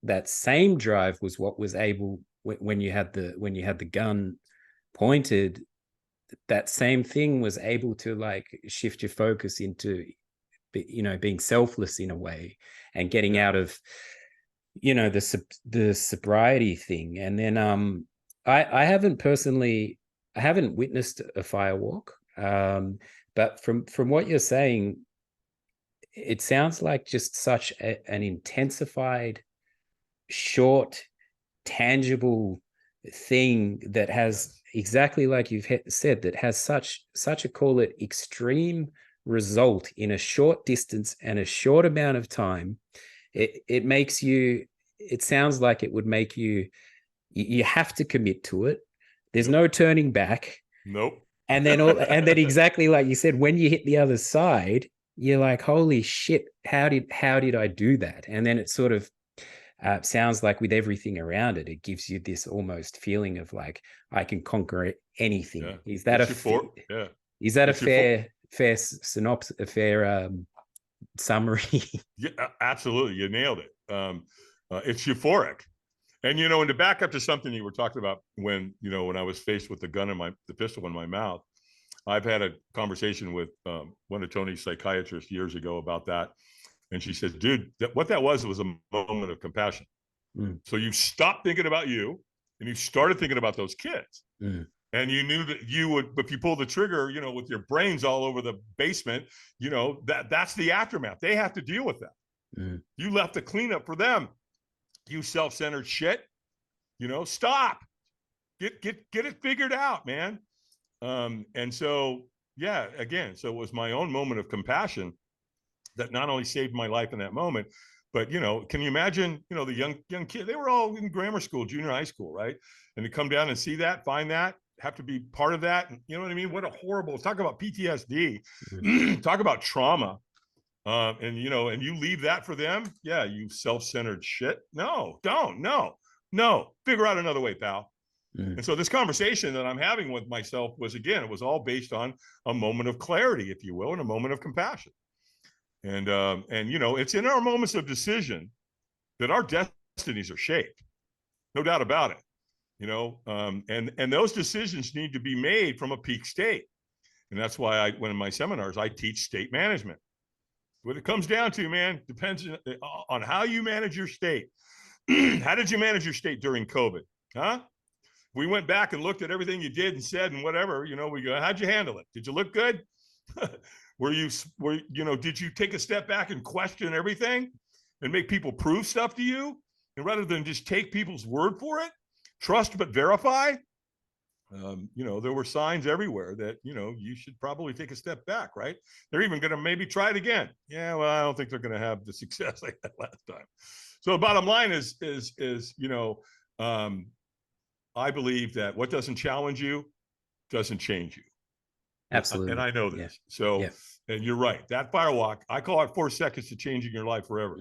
[SPEAKER 3] that same drive was what was able, when you had the gun pointed, that same thing was able to like shift your focus into being selfless in a way and getting out of the sobriety thing. And then I haven't witnessed a firewalk, but from what you're saying, it sounds like just such an intensified, short, tangible thing that has, exactly like you've said, that has such a call it extreme result in a short distance and a short amount of time. It makes you, it sounds like it would make you have to commit to it. There's no turning back.
[SPEAKER 2] Nope.
[SPEAKER 3] And then exactly like you said, when you hit the other side, you're like, holy shit, how did I do that? And then it sort of sounds like with everything around it, it gives you this almost feeling of like, I can conquer anything. Yeah. Is that a fair synopsis, a fair summary?
[SPEAKER 2] Yeah, absolutely. You nailed it. It's euphoric. And, and to back up to something you were talking about when I was faced with the pistol in my mouth, I've had a conversation with one of Tony's psychiatrists years ago about that. And she said, dude, what that was a moment of compassion. So you stopped thinking about you and you started thinking about those kids. And you knew that you would, if you pull the trigger, with your brains all over the basement, that's the aftermath. They have to deal with that. You left the cleanup for them. You self-centered shit. Stop. Get it figured out, man. And so, yeah, again, so it was my own moment of compassion that not only saved my life in that moment, but, can you imagine, the young kid, they were all in grammar school, junior high school, right? And to come down and see that, find that, have to be part of that. You know what I mean? What a horrible, talk about PTSD, talk about trauma. And you leave that for them. Yeah. You self-centered shit. No, don't, no, figure out another way, pal. And so this conversation that I'm having with myself was, again, it was all based on a moment of clarity, if you will, and a moment of compassion. And you know, it's in our moments of decision that our destinies are shaped, no doubt about it. You know, and those decisions need to be made from a peak state. And that's why when in my seminars, I teach state management. What it comes down to, man, depends on how you manage your state. How did you manage your state during COVID? Huh? We went back and looked at everything you did and said and whatever, you know, we go, how'd you handle it? Did you look good? Did you take a step back and question everything and make people prove stuff to you? And rather than just take people's word for it, trust but verify. You know, there were signs everywhere that, you know, you should probably take a step back, right? They're even going to maybe try it again. Yeah, well, I don't think they're going to have the success like that last time. So the bottom line is, you know, I believe that what doesn't challenge you doesn't change you.
[SPEAKER 3] Absolutely.
[SPEAKER 2] And I know this.
[SPEAKER 3] Yeah.
[SPEAKER 2] So,
[SPEAKER 3] yeah.
[SPEAKER 2] And you're right. That firewalk, I call it 4 seconds to changing your life forever.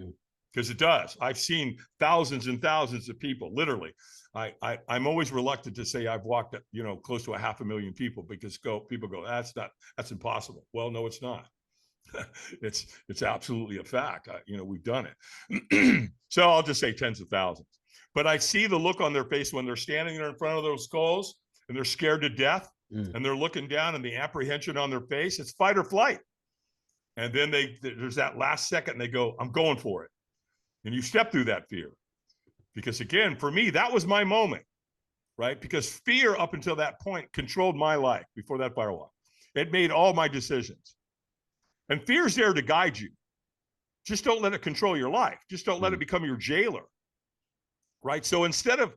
[SPEAKER 2] Because it does. I've seen thousands and thousands of people, literally. I'm always reluctant to say I've walked, you know, close to 500,000 people because people go, that's impossible. Well, no, it's not. It's absolutely a fact. You know, we've done it. So I'll just say tens of thousands. But I see the look on their face when they're standing there in front of those skulls and they're scared to death and they're looking down and the apprehension on their face, it's fight or flight. And then there's that last second and they go, I'm going for it. And you step through that fear. Because again, for me, that was my moment, right? Because fear up until that point controlled my life before that firewalk. It made all my decisions. And fear's there to guide you. Just don't let it control your life. Just don't let it become your jailer, right? So instead of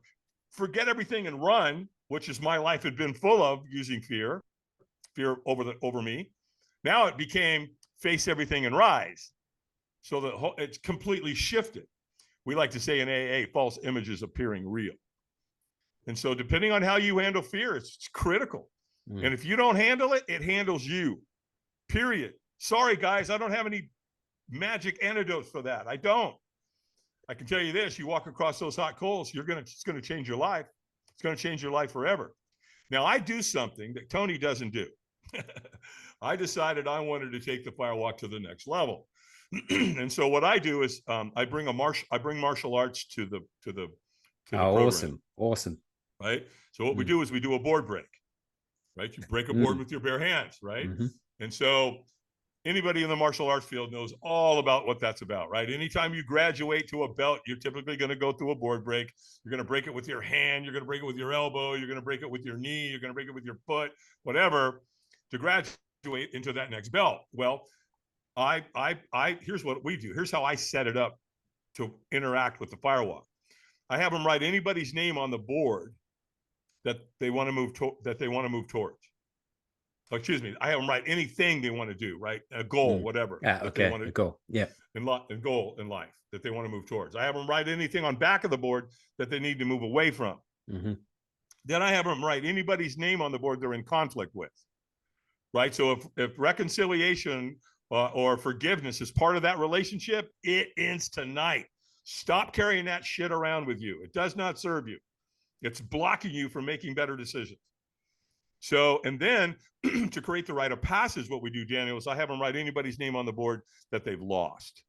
[SPEAKER 2] forget everything and run, which is my life had been full of using fear over me, now it became face everything and rise. So that it's completely shifted. We like to say in AA, false images appearing real. And so depending on how you handle fear, it's critical. And if you don't handle it, it handles you, period. Sorry, guys, I don't have any magic antidotes for that. I don't. I can tell you this, you walk across those hot coals, it's going to change your life. It's going to change your life forever. Now, I do something that Tony doesn't do. I decided I wanted to take the firewalk to the next level. And so what I do is I bring martial arts to the program.
[SPEAKER 3] Awesome.
[SPEAKER 2] Right. So what we do is we do a board break. Right. You break a board with your bare hands. Right. And so anybody in the martial arts field knows all about what that's about. Right. Anytime you graduate to a belt, you're typically going to go through a board break. You're going to break it with your hand. You're going to break it with your elbow. You're going to break it with your knee. You're going to break it with your foot, whatever, to graduate into that next belt. Well, here's what we do. Here's how I set it up to interact with the firewalk. I have them write anybody's name on the board that they want to move towards. Oh, excuse me. I have them write anything they want to do, right? A goal, whatever.
[SPEAKER 3] Okay. A goal. Yeah.
[SPEAKER 2] A goal in life that they want to move towards. I have them write anything on back of the board that they need to move away from. Then I have them write anybody's name on the board they're in conflict with, right? So if reconciliation or forgiveness is part of that relationship, it ends tonight. Stop carrying that shit around with you. It does not serve you. It's blocking you from making better decisions. So, and then to create the rite of passage, what we do, Daniel, is I have them write anybody's name on the board that they've lost.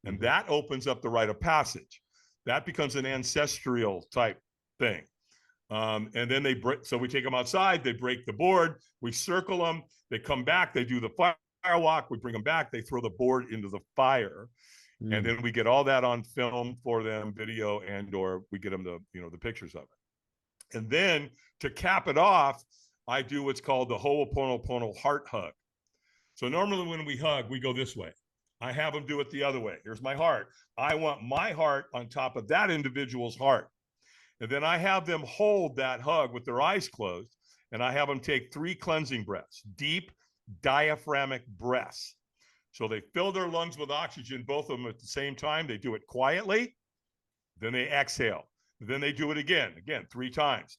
[SPEAKER 2] And that opens up the rite of passage. That becomes an ancestral type thing. And then so we take them outside, they break the board, we circle them, they come back, they do the firewalk, we bring them back, they throw the board into the fire. And then we get all that on film for them, video, or we get them the pictures of it. And then to cap it off, I do what's called the Ho'oponopono heart hug. So normally when we hug, we go this way. I have them do it the other way. Here's my heart. I want my heart on top of that individual's heart. And then I have them hold that hug with their eyes closed, and I have them take 3 cleansing breaths, deep diaphragmatic breaths. So they fill their lungs with oxygen, both of them at the same time. They do it quietly. Then they exhale. Then they do it again 3 times.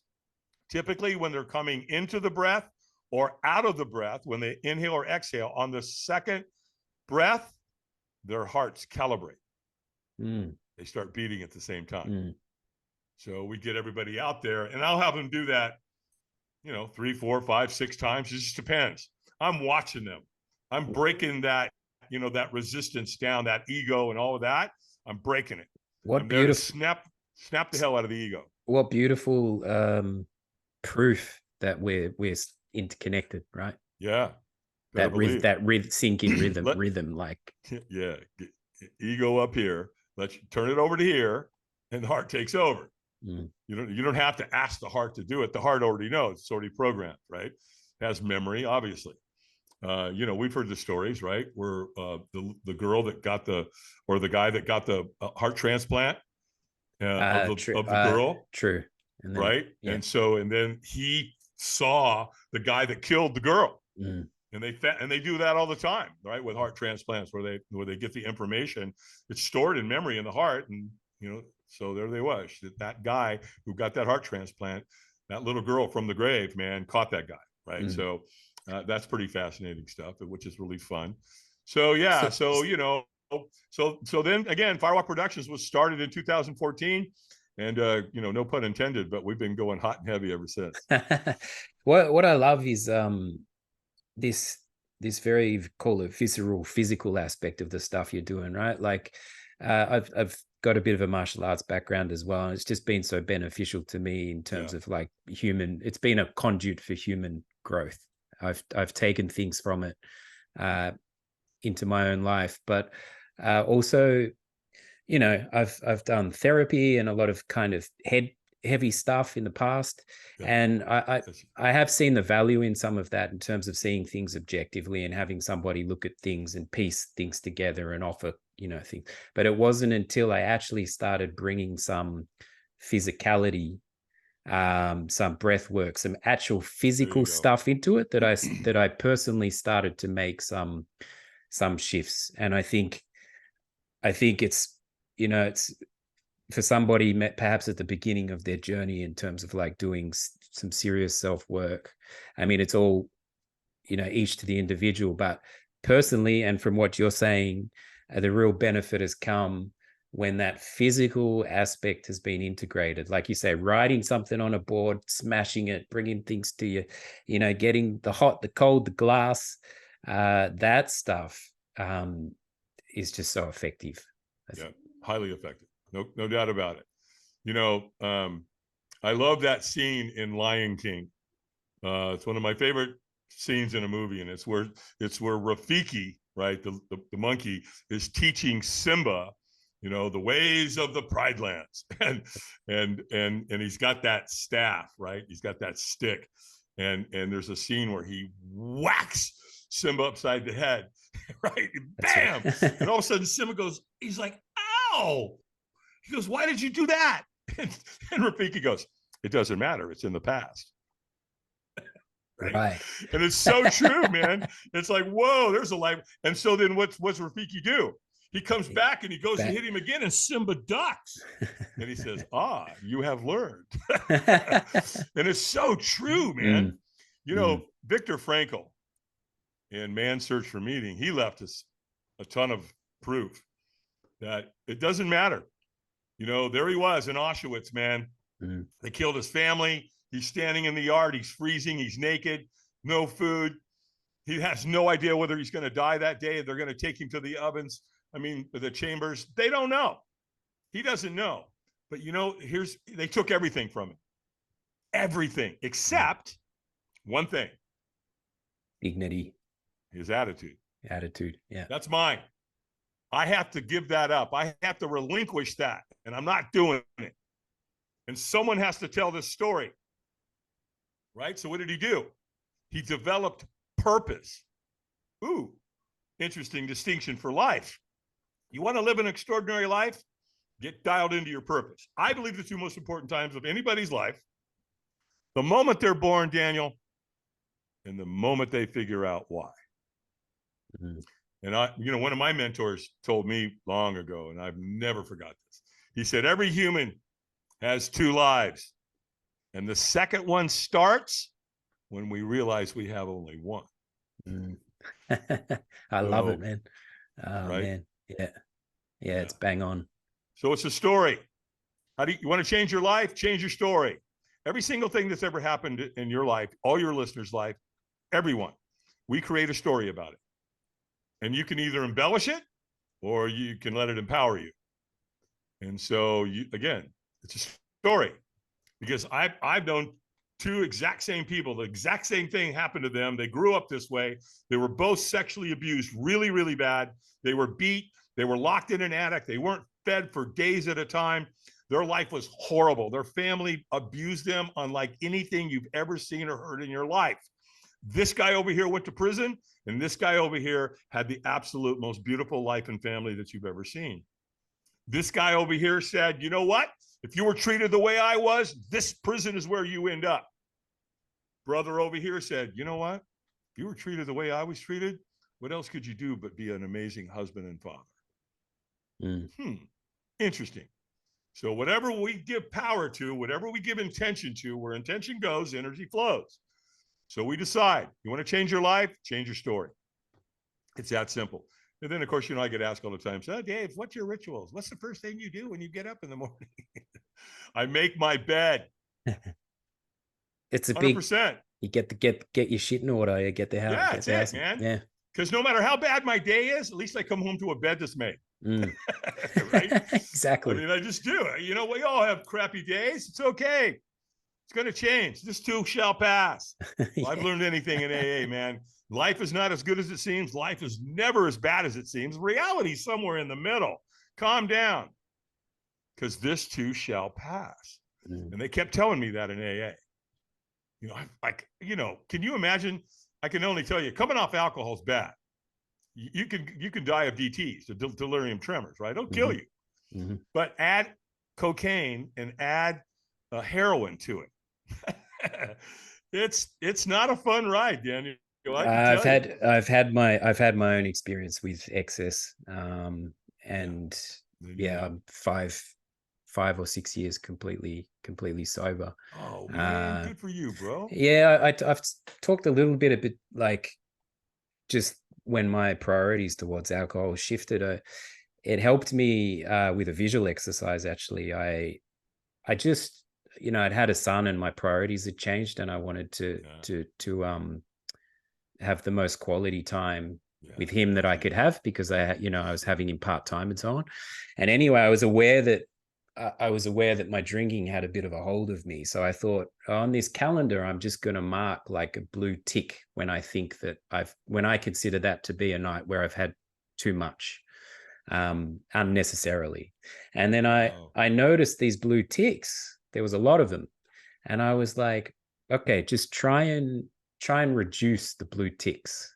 [SPEAKER 2] Typically, when they're coming into the breath or out of the breath, when they inhale or exhale, on the second breath, their hearts calibrate. They start beating at the same time. So we get everybody out there, and I'll have them do that, 3, 4, 5, 6 times. It just depends. I'm watching them. I'm breaking that that resistance down, that ego and all of that. I'm breaking it.
[SPEAKER 3] What
[SPEAKER 2] I'm
[SPEAKER 3] beautiful
[SPEAKER 2] snap the hell out of the ego.
[SPEAKER 3] What beautiful proof that we're interconnected, right?
[SPEAKER 2] Yeah.
[SPEAKER 3] That syncing rhythm, like
[SPEAKER 2] yeah, ego up here. Let's turn it over to here, and the heart takes over. You don't have to ask the heart to do it. The heart already knows. It's already programmed, right? It has memory, obviously. We've heard the stories, right? Where the girl that got the guy that got the heart transplant of the girl,
[SPEAKER 3] true, and then,
[SPEAKER 2] right? Yeah. And then he saw the guy that killed the girl. And they do that all the time, right? With heart transplants, where they get the information, it's stored in memory in the heart, and so there they was. That guy who got that heart transplant, that little girl from the grave, man, caught that guy, right? So that's pretty fascinating stuff, which is really fun. So yeah, so then again, Firewalk Productions was started in 2014, and no pun intended, but we've been going hot and heavy ever since.
[SPEAKER 3] What I love is this very, call it visceral, physical aspect of the stuff you're doing, right? Like I've got a bit of a martial arts background as well, and it's just been so beneficial to me in terms of like it's been a conduit for human growth. I've taken things from it into my own life, but also, I've done therapy and a lot of kind of heavy stuff in the past, and I have seen the value in some of that in terms of seeing things objectively and having somebody look at things and piece things together and offer things. But it wasn't until I actually started bringing some physicality, some breath work, some actual physical stuff into it that I personally started to make some shifts. And I think it's it's for somebody perhaps at the beginning of their journey in terms of like doing some serious self-work. I mean, it's all, each to the individual, but personally, and from what you're saying, the real benefit has come when that physical aspect has been integrated. Like you say, writing something on a board, smashing it, bringing things to you, getting the hot, the cold, the glass, that stuff is just so effective.
[SPEAKER 2] Yeah, highly effective. No doubt about it. I love that scene in Lion King. It's one of my favorite scenes in a movie, and it's where Rafiki, right, the monkey, is teaching Simba, the ways of the Pride Lands, and he's got that staff, right? He's got that stick, and there's a scene where he whacks Simba upside the head, right? Bam! And all of a sudden Simba he's like, ow! He goes, why did you do that? And Rafiki goes, it doesn't matter. It's in the past. Right. And it's so true, man. It's like, whoa, there's a life. And so then what's Rafiki do? He comes back and he goes to hit him again, and Simba ducks. And he says, you have learned. And it's so true, man. Viktor Frankl in Man's Search for Meaning, he left us a ton of proof that it doesn't matter. There he was in Auschwitz, man. They killed his family. He's standing in the yard. He's freezing. He's naked. No food. He has no idea whether he's going to die that day. They're going to take him to the ovens. The chambers. They don't know. He doesn't know. But, they took everything from him. Everything except one thing.
[SPEAKER 3] Dignity.
[SPEAKER 2] His attitude.
[SPEAKER 3] Yeah.
[SPEAKER 2] That's mine. I have to give that up. I have to relinquish that, and I'm not doing it. And someone has to tell this story, right? So what did he do? He developed purpose. Ooh, interesting distinction for life. You want to live an extraordinary life? Get dialed into your purpose. I believe the two most important times of anybody's life: the moment they're born, Daniel, and the moment they figure out why. And one of my mentors told me long ago, and I've never forgot this. He said, every human has two lives, and the second one starts when we realize we have only one.
[SPEAKER 3] I love it, man. Oh,
[SPEAKER 2] right?
[SPEAKER 3] Man. Yeah, it's bang on.
[SPEAKER 2] So it's a story. You want to change your life? Change your story. Every single thing that's ever happened in your life, all your listeners' life, everyone, we create a story about it. And you can either embellish it or you can let it empower you. And so again, it's a story, because I've known two exact same people. The exact same thing happened to them. They grew up this way. They were both sexually abused really, really bad. They were beat. They were locked in an attic. They weren't fed for days at a time. Their life was horrible. Their family abused them unlike anything you've ever seen or heard in your life. This guy over here went to prison, and this guy over here had the absolute most beautiful life and family that you've ever seen. This guy over here said, you know what? If you were treated the way I was, this prison is where you end up. Brother over here said, you know what? If you were treated the way I was treated, what else could you do but be an amazing husband and father? Interesting. So whatever we give power to, whatever we give intention to, where intention goes, energy flows. So we decide, you want to change your life, change your story. It's that simple. And then, of course, I get asked all the time, so, Dave, what's your rituals? What's the first thing you do when you get up in the morning? I make my bed.
[SPEAKER 3] It's a
[SPEAKER 2] 100%.
[SPEAKER 3] You get your shit in order. You get the house.
[SPEAKER 2] Yeah, that's it, man.
[SPEAKER 3] Yeah.
[SPEAKER 2] Because no matter how bad my day is, at least I come home to a bed that's made.
[SPEAKER 3] Right? Exactly.
[SPEAKER 2] I mean, I just do it. We all have crappy days. It's okay. It's going to change. This too shall pass. Well, I've learned anything in AA, man. Life is not as good as it seems. Life is never as bad as it seems. Reality is somewhere in the middle. Calm down, because this too shall pass. And they kept telling me that in AA. Can you imagine? I can only tell you, coming off alcohol is bad. You can die of DTs, delirium tremors, right? It'll kill you. But add cocaine and add heroin to it. It's not a fun ride, Daniel. I've
[SPEAKER 3] had my own experience with excess, and I'm 5 or 6 years completely sober.
[SPEAKER 2] Oh man, good for you, bro.
[SPEAKER 3] Yeah, I've talked a little bit like just when my priorities towards alcohol shifted. It helped me with a visual exercise. Actually, I just I'd had a son and my priorities had changed, and I wanted to have the most quality time with him that I could have, because I was having him part-time and so on. And anyway, I was aware that my drinking had a bit of a hold of me. So I thought, on this calendar, I'm just going to mark like a blue tick when I think that when I consider that to be a night where I've had too much unnecessarily. And then I noticed these blue ticks. There was a lot of them. And I was like, okay, just try and reduce the blue ticks.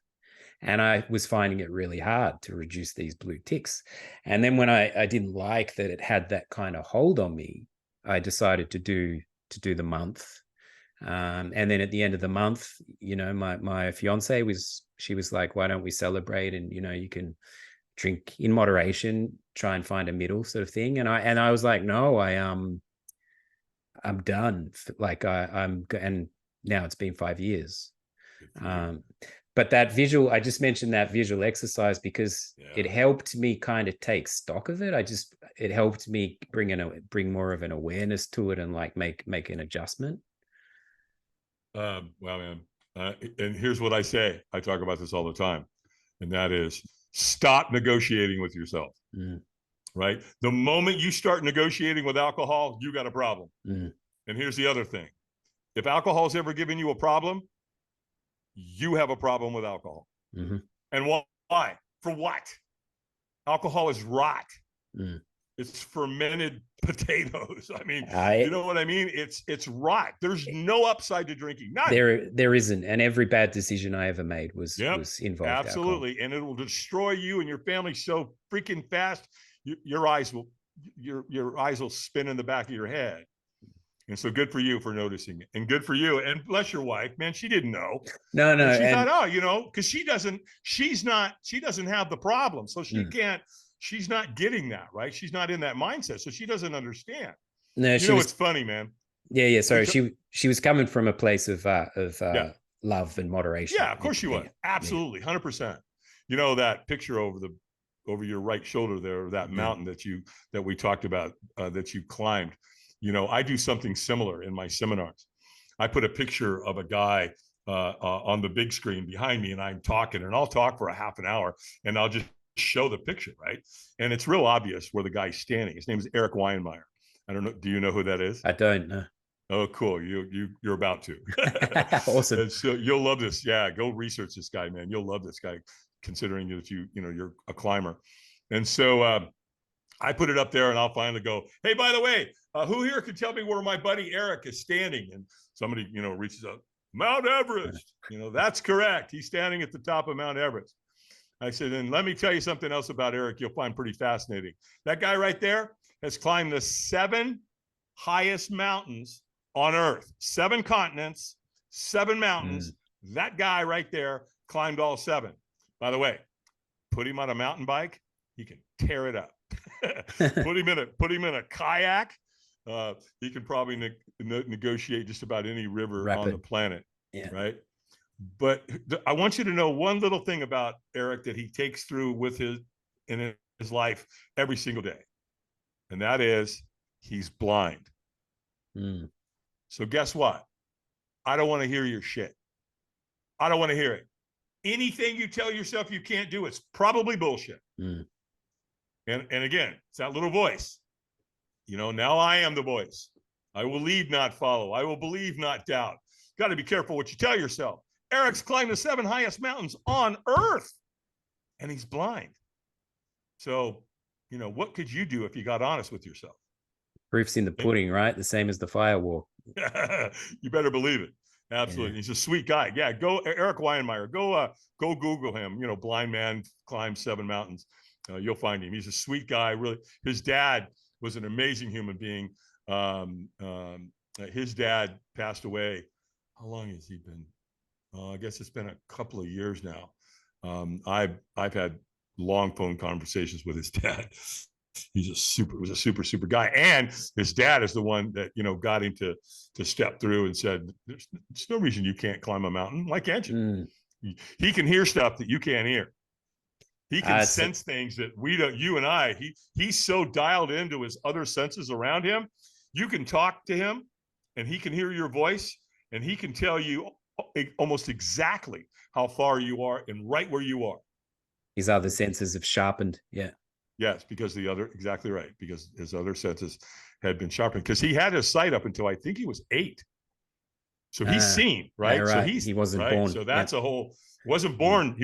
[SPEAKER 3] And I was finding it really hard to reduce these blue ticks. And then when I didn't like that it had that kind of hold on me, I decided to do the month. And then at the end of the month, my fiance was like, why don't we celebrate? And, you can drink in moderation, try and find a middle sort of thing. And I was like, no, I'm done. Like and now it's been 5 years. But I just mentioned that visual exercise because it helped me kind of take stock of it. It helped me bring more of an awareness to it and like make an adjustment.
[SPEAKER 2] Well, man, and here's what I say. I talk about this all the time, and that is stop negotiating with yourself. Right? The moment you start negotiating with alcohol, you got a problem. And here's the other thing. If alcohol's ever given you a problem, you have a problem with alcohol. And why? For what? Alcohol is rot. It's fermented potatoes. I mean, you know what I mean? It's rot. There's no upside to drinking. None.
[SPEAKER 3] There isn't. And every bad decision I ever made was involved.
[SPEAKER 2] Absolutely.
[SPEAKER 3] Alcohol.
[SPEAKER 2] And it will destroy you and your family so freaking fast. Your eyes will spin in the back of your head. And so good for you for noticing it, and good for you. And bless your wife, man. She didn't know.
[SPEAKER 3] No.
[SPEAKER 2] And she thought, because she doesn't have the problem. So she's not getting that, right? She's not in that mindset. So she doesn't understand. No, it's funny, man.
[SPEAKER 3] Yeah. Sorry. She was coming from a place of love and moderation.
[SPEAKER 2] Yeah, of course she was. Absolutely. 100%. That picture over your right shoulder there, that mountain that we talked about, that you climbed. I do something similar in my seminars. I put a picture of a guy on the big screen behind me, and I'm talking, and I'll talk for a half an hour, and I'll just show the picture, right? And it's real obvious where the guy's standing. His name is Eric Weinmeier. I don't know. Do you know who that is?
[SPEAKER 3] I don't know.
[SPEAKER 2] Oh, cool. You're about to.
[SPEAKER 3] Awesome.
[SPEAKER 2] And so you'll love this. Yeah, go research this guy, man. You'll love this guy, considering that you're a climber. And so I put it up there, and I'll finally go, hey, by the way, who here can tell me where my buddy Eric is standing? And somebody, reaches up, Mount Everest. That's correct. He's standing at the top of Mount Everest. I said, and let me tell you something else about Eric you'll find pretty fascinating. That guy right there has climbed the 7 highest mountains on Earth, 7 continents, 7 mountains. That guy right there climbed all 7. By the way, put him on a mountain bike, he can tear it up. put him in a kayak. He can probably negotiate just about any river on the planet. Yeah. Right. But I want you to know one little thing about Eric that he takes through in his life every single day. And that is he's blind. So guess what? I don't want to hear your shit. I don't want to hear it. Anything you tell yourself you can't do, it's probably bullshit. And again, it's that little voice. Now I am the voice. I will lead, not follow. I will believe, not doubt. Got to be careful what you tell yourself. Eric's climbed the 7 highest mountains on Earth, and he's blind. So, what could you do if you got honest with yourself?
[SPEAKER 3] Proof's in the pudding, right? The same as the firewalk.
[SPEAKER 2] You better believe it. Absolutely. Yeah. He's a sweet guy. Yeah. Go Eric Weinmeier. Go Google him. Blind man climbs 7 mountains. You'll find him. He's a sweet guy. Really. His dad was an amazing human being. His dad passed away. How long has he been? I guess it's been a couple of years now. I've had long phone conversations with his dad. Was a super guy. And his dad is the one that, got him to step through and said, there's no reason you can't climb a mountain. Why can't you? He can hear stuff that you can't hear. He can sense things that we don't, you and I, he's so dialed into his other senses around him. You can talk to him and he can hear your voice and he can tell you almost exactly how far you are and right where you are.
[SPEAKER 3] His other senses have sharpened. Yeah.
[SPEAKER 2] Yes, because exactly right. Because his other senses had been sharpened. Because he had his sight up until I think he was 8. So he's seen, right?
[SPEAKER 3] Yeah, right. So he wasn't born.
[SPEAKER 2] So that's a whole. He wasn't born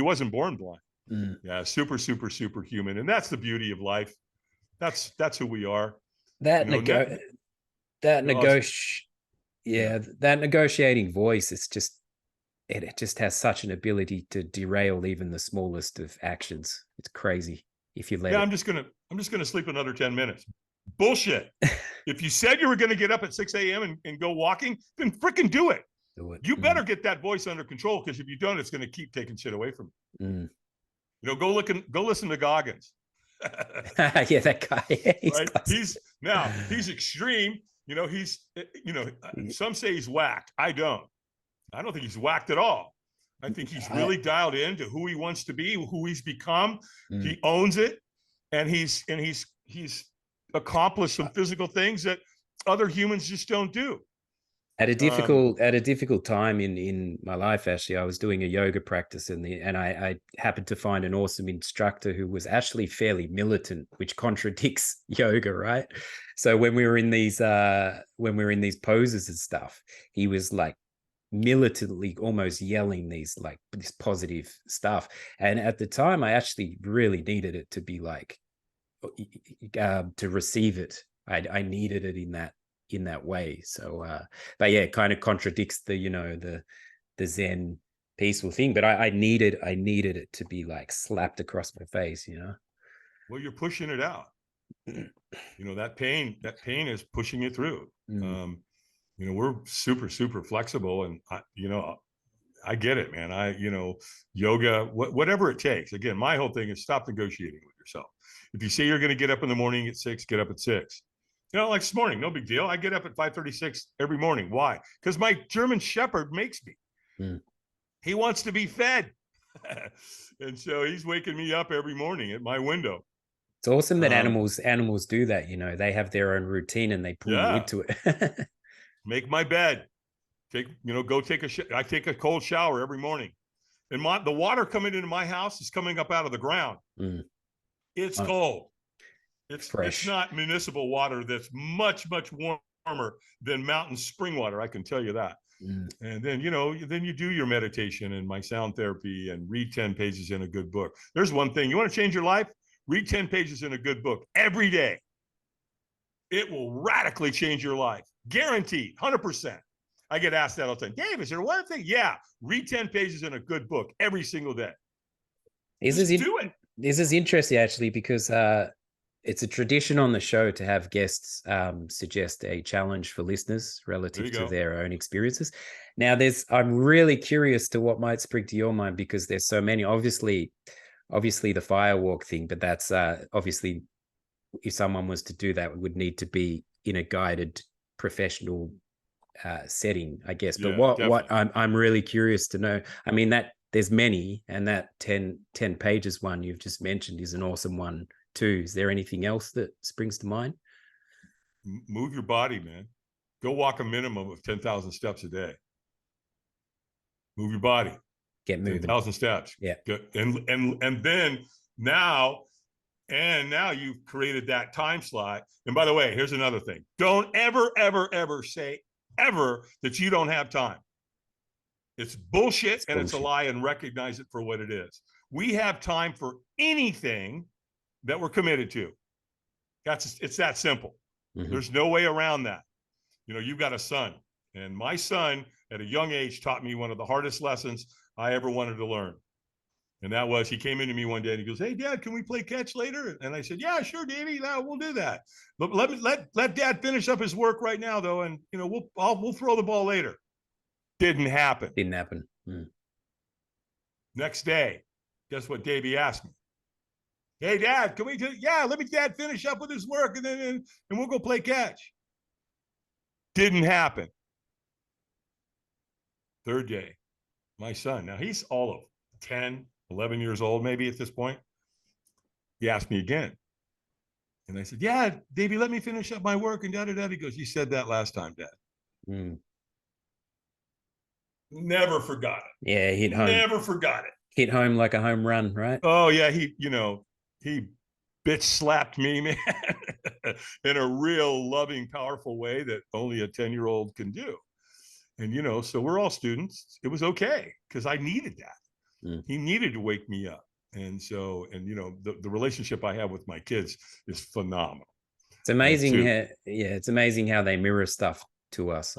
[SPEAKER 2] blind. Yeah, super human, and that's the beauty of life. That's who we are.
[SPEAKER 3] That negotiating voice. It just has such an ability to derail even the smallest of actions. It's crazy. If you let it.
[SPEAKER 2] I'm just gonna sleep another 10 minutes. Bullshit. If you said you were gonna get up at 6 a.m. and go walking, then freaking do it. You better get that voice under control, because if you don't, it's gonna keep taking shit away from you. Go listen to Goggins.
[SPEAKER 3] Yeah, that guy.
[SPEAKER 2] Right? He's extreme. Some say he's whacked. I don't think he's whacked at all. I think he's really dialed into who he wants to be, who he's become. He owns it, and he's accomplished some physical things that other humans just don't do.
[SPEAKER 3] At a difficult time in my life, actually, I was doing a yoga practice, and I happened to find an awesome instructor who was actually fairly militant, which contradicts yoga, right? So when we were in these poses and stuff, he was like militantly almost yelling this positive stuff. And at the time, I actually really needed it to be like to receive it. I needed it in that way. So but yeah, it kind of contradicts the Zen peaceful thing, but I needed it to be like slapped across my face.
[SPEAKER 2] Well, you're pushing it out. That pain is pushing you through. We're super flexible, and I get it, man. Yoga, whatever it takes. Again, my whole thing is stop negotiating with yourself. If you say you're going to get up in the morning at 6, get up at 6. Like this morning, no big deal. I get up at 5:36 every morning. Why? Because my German Shepherd makes me. He wants to be fed. And so he's waking me up every morning at my window.
[SPEAKER 3] It's awesome that animals do that. They have their own routine and they pull you into it.
[SPEAKER 2] Make my bed. go take I take a cold shower every morning. And the water coming into my house is coming up out of the ground. It's cold. It's not municipal water that's much, much warmer than mountain spring water. I can tell you that. And then, then you do your meditation and my sound therapy and read 10 pages in a good book. There's one thing. You want to change your life? Read 10 pages in a good book every day. It will radically change your life. Guaranteed, 100%. I get asked that all the time. Dave, is there one thing? Yeah, read 10 pages in a good book every single day.
[SPEAKER 3] This is interesting, actually, because it's a tradition on the show to have guests suggest a challenge for listeners relative to their own experiences. Now, I'm really curious to what might spring to your mind, because there's so many. Obviously the Firewalk thing, but that's obviously, if someone was to do that, it would need to be in a guided professional setting, I guess. But what I'm really curious to know, I mean, that there's many, and that 10 pages one you've just mentioned is an awesome one too. Is there anything else that springs to mind?
[SPEAKER 2] Move your body, man. Go walk a minimum of 10,000 steps a day. Move your body.
[SPEAKER 3] Get moving.
[SPEAKER 2] 10,000 steps.
[SPEAKER 3] Yeah.
[SPEAKER 2] Good. And then now you've created that time slot. And by the way, here's another thing. Don't ever, ever, ever say ever that you don't have time. It's bullshit, and it's a lie, and recognize it for what it is. We have time for anything that we're committed to. It's that simple. There's no way around that. You've got a son, and my son at a young age taught me one of the hardest lessons I ever wanted to learn. And that was, he came into me one day and he goes, "Hey, Dad, can we play catch later?" And I said, "Yeah, sure, Davey, we'll do that. But let Dad finish up his work right now, though, and we'll throw the ball later." Didn't happen. Next day, guess what Davey asked me? "Hey, Dad, can we do? Yeah, let me Dad finish up with his work, and we'll go play catch." Didn't happen. Third day, my son, now he's all of 10, 11 years old, maybe at this point. He asked me again. And I said, "Yeah, Davey, let me finish up my work." And da-da-da. He goes, "You said that last time, Dad." Never forgot it.
[SPEAKER 3] Yeah, hit home.
[SPEAKER 2] Never forgot it.
[SPEAKER 3] Hit home like a home run, right?
[SPEAKER 2] Oh, yeah. He bitch slapped me, man, in a real loving, powerful way that only a 10-year-old can do. And, so we're all students. It was okay, because I needed that. He needed to wake me up. And so, the relationship I have with my kids is phenomenal.
[SPEAKER 3] It's amazing. It's amazing how they mirror stuff to us.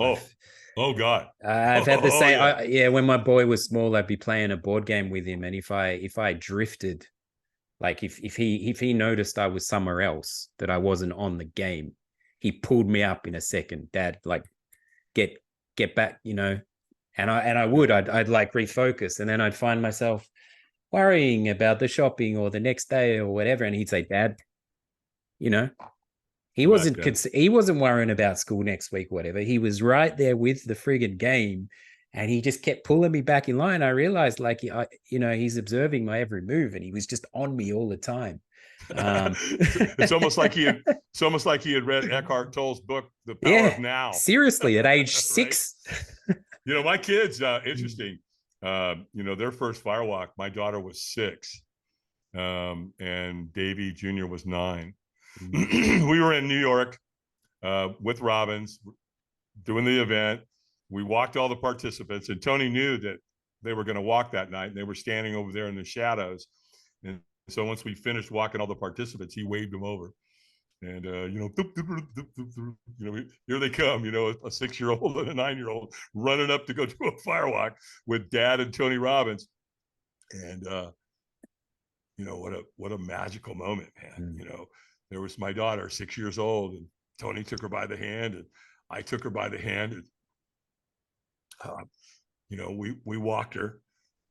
[SPEAKER 2] Oh God.
[SPEAKER 3] I've had the same. When my boy was small, I'd be playing a board game with him. And if I drifted, like if he noticed I was somewhere else, that I wasn't on the game, he pulled me up in a second. "Dad, like get back, and I'd like refocus, and then I'd find myself worrying about the shopping or the next day or whatever. And he'd say, "Dad, he wasn't worrying about school next week, whatever. He was right there with the friggin' game, and he just kept pulling me back in line." I realized, he's observing my every move, and he was just on me all the time.
[SPEAKER 2] It's almost like he had read Eckhart Tolle's book, The Power of Now.
[SPEAKER 3] Seriously, at age 6.
[SPEAKER 2] My kids, interesting. Their first Firewalk, my daughter was 6, and Davey Jr. was 9. We were in New York with Robbins doing the event. We walked all the participants, and Tony knew that they were going to walk that night, and they were standing over there in the shadows. And so once we finished walking all the participants, he waved them over. And, here they come, a 6-year-old and a 9-year-old running up to go do a Firewalk with Dad and Tony Robbins. And, what a magical moment, man. There was my daughter, 6 years old, and Tony took her by the hand, and I took her by the hand, and, we walked her,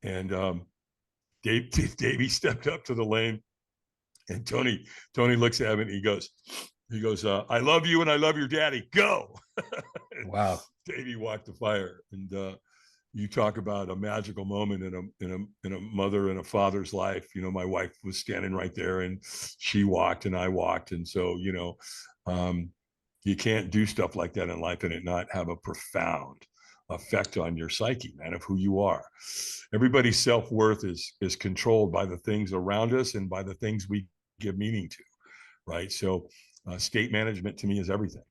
[SPEAKER 2] and Davey stepped up to the lane, and Tony looks at him, and he goes, "I love you, and I love your daddy. Go."
[SPEAKER 3] Wow.
[SPEAKER 2] Davey walked the fire, and you talk about a magical moment in a mother and a father's life. My wife was standing right there, and she walked and I walked. And so, you can't do stuff like that in life and it not have a profound effect on your psyche, man, of who you are. Everybody's self-worth is controlled by the things around us and by the things we give meaning to, right? So state management to me is everything.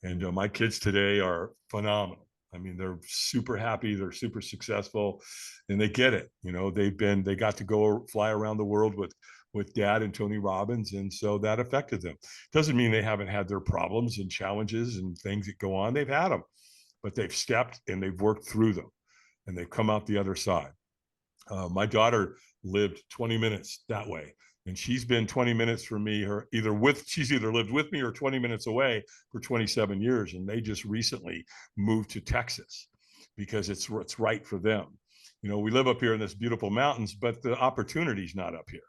[SPEAKER 2] And my kids today are phenomenal. I mean, they're super happy, they're super successful, and they get it. You know, they got to go fly around the world with Dad and Tony Robbins, and so that affected them. Doesn't mean they haven't had their problems and challenges and things that go on. They've had them, but they've stepped and they've worked through them, and they've come out the other side. My daughter lived 20 minutes that way, and she's been 20 minutes from me. She's either lived with me or 20 minutes away for 27 years, and they just recently moved to Texas because it's right for them. You know, we live up here in this beautiful mountains, but the opportunity's not up here.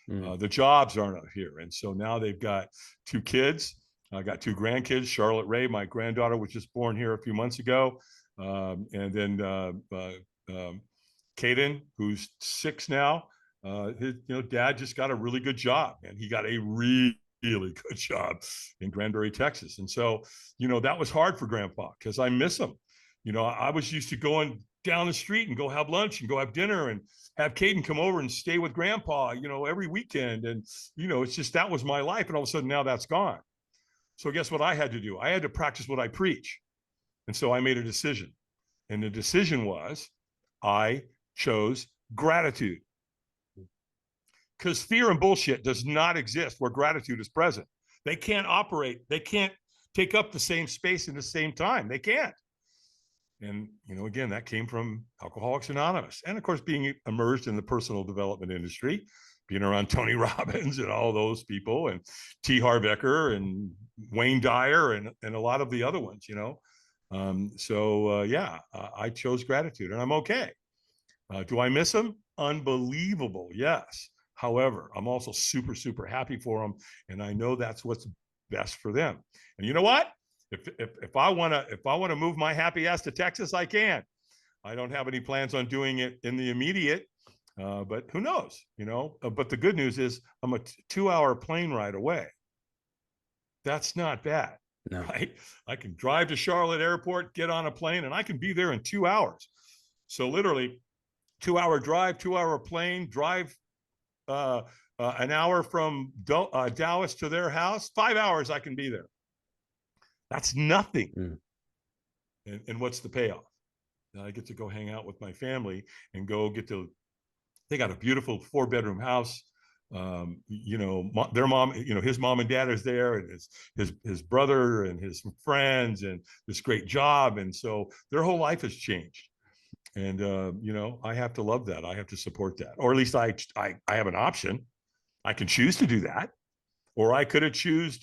[SPEAKER 2] The jobs aren't up here, and so now they've got 2 kids. I got 2 grandkids. Charlotte Ray, my granddaughter, was just born here a few months ago, and then Caden, who's 6 now. Dad just got a really good job, and he got a really good job in Granbury, Texas. And so, that was hard for Grandpa because I miss him. I was used to going down the street and go have lunch and go have dinner and have Caden come over and stay with Grandpa, every weekend. And, it's just, that was my life. And all of a sudden now that's gone. So guess what I had to do? I had to practice what I preach. And so I made a decision. And the decision was I chose gratitude. Because fear and bullshit does not exist where gratitude is present. They can't operate. They can't take up the same space in the same time. They can't. And, again, that came from Alcoholics Anonymous. And, of course, being immersed in the personal development industry, being around Tony Robbins and all those people, and Harv Eker and Wayne Dyer and a lot of the other ones, I chose gratitude, and I'm okay. Do I miss them? Unbelievable, yes. However, I'm also super, super happy for them, and I know that's what's best for them. And you know what? If I want to move my happy ass to Texas, I can. I don't have any plans on doing it in the immediate, but who knows? But the good news is I'm a 2-hour plane ride away. That's not bad,
[SPEAKER 3] no.
[SPEAKER 2] Right? I can drive to Charlotte Airport, get on a plane, and I can be there in 2 hours. So literally, 2-hour drive, 2-hour plane, drive an hour from Dallas to their house, 5 hours I can be there. That's nothing. And what's the payoff? I get to go hang out with my family and they got a beautiful 4-bedroom house. Their mom, his mom and dad is there, and his brother and his friends, and this great job. And so their whole life has changed. And, I have to love that. I have to support that, or at least I have an option. I can choose to do that, or I could have chose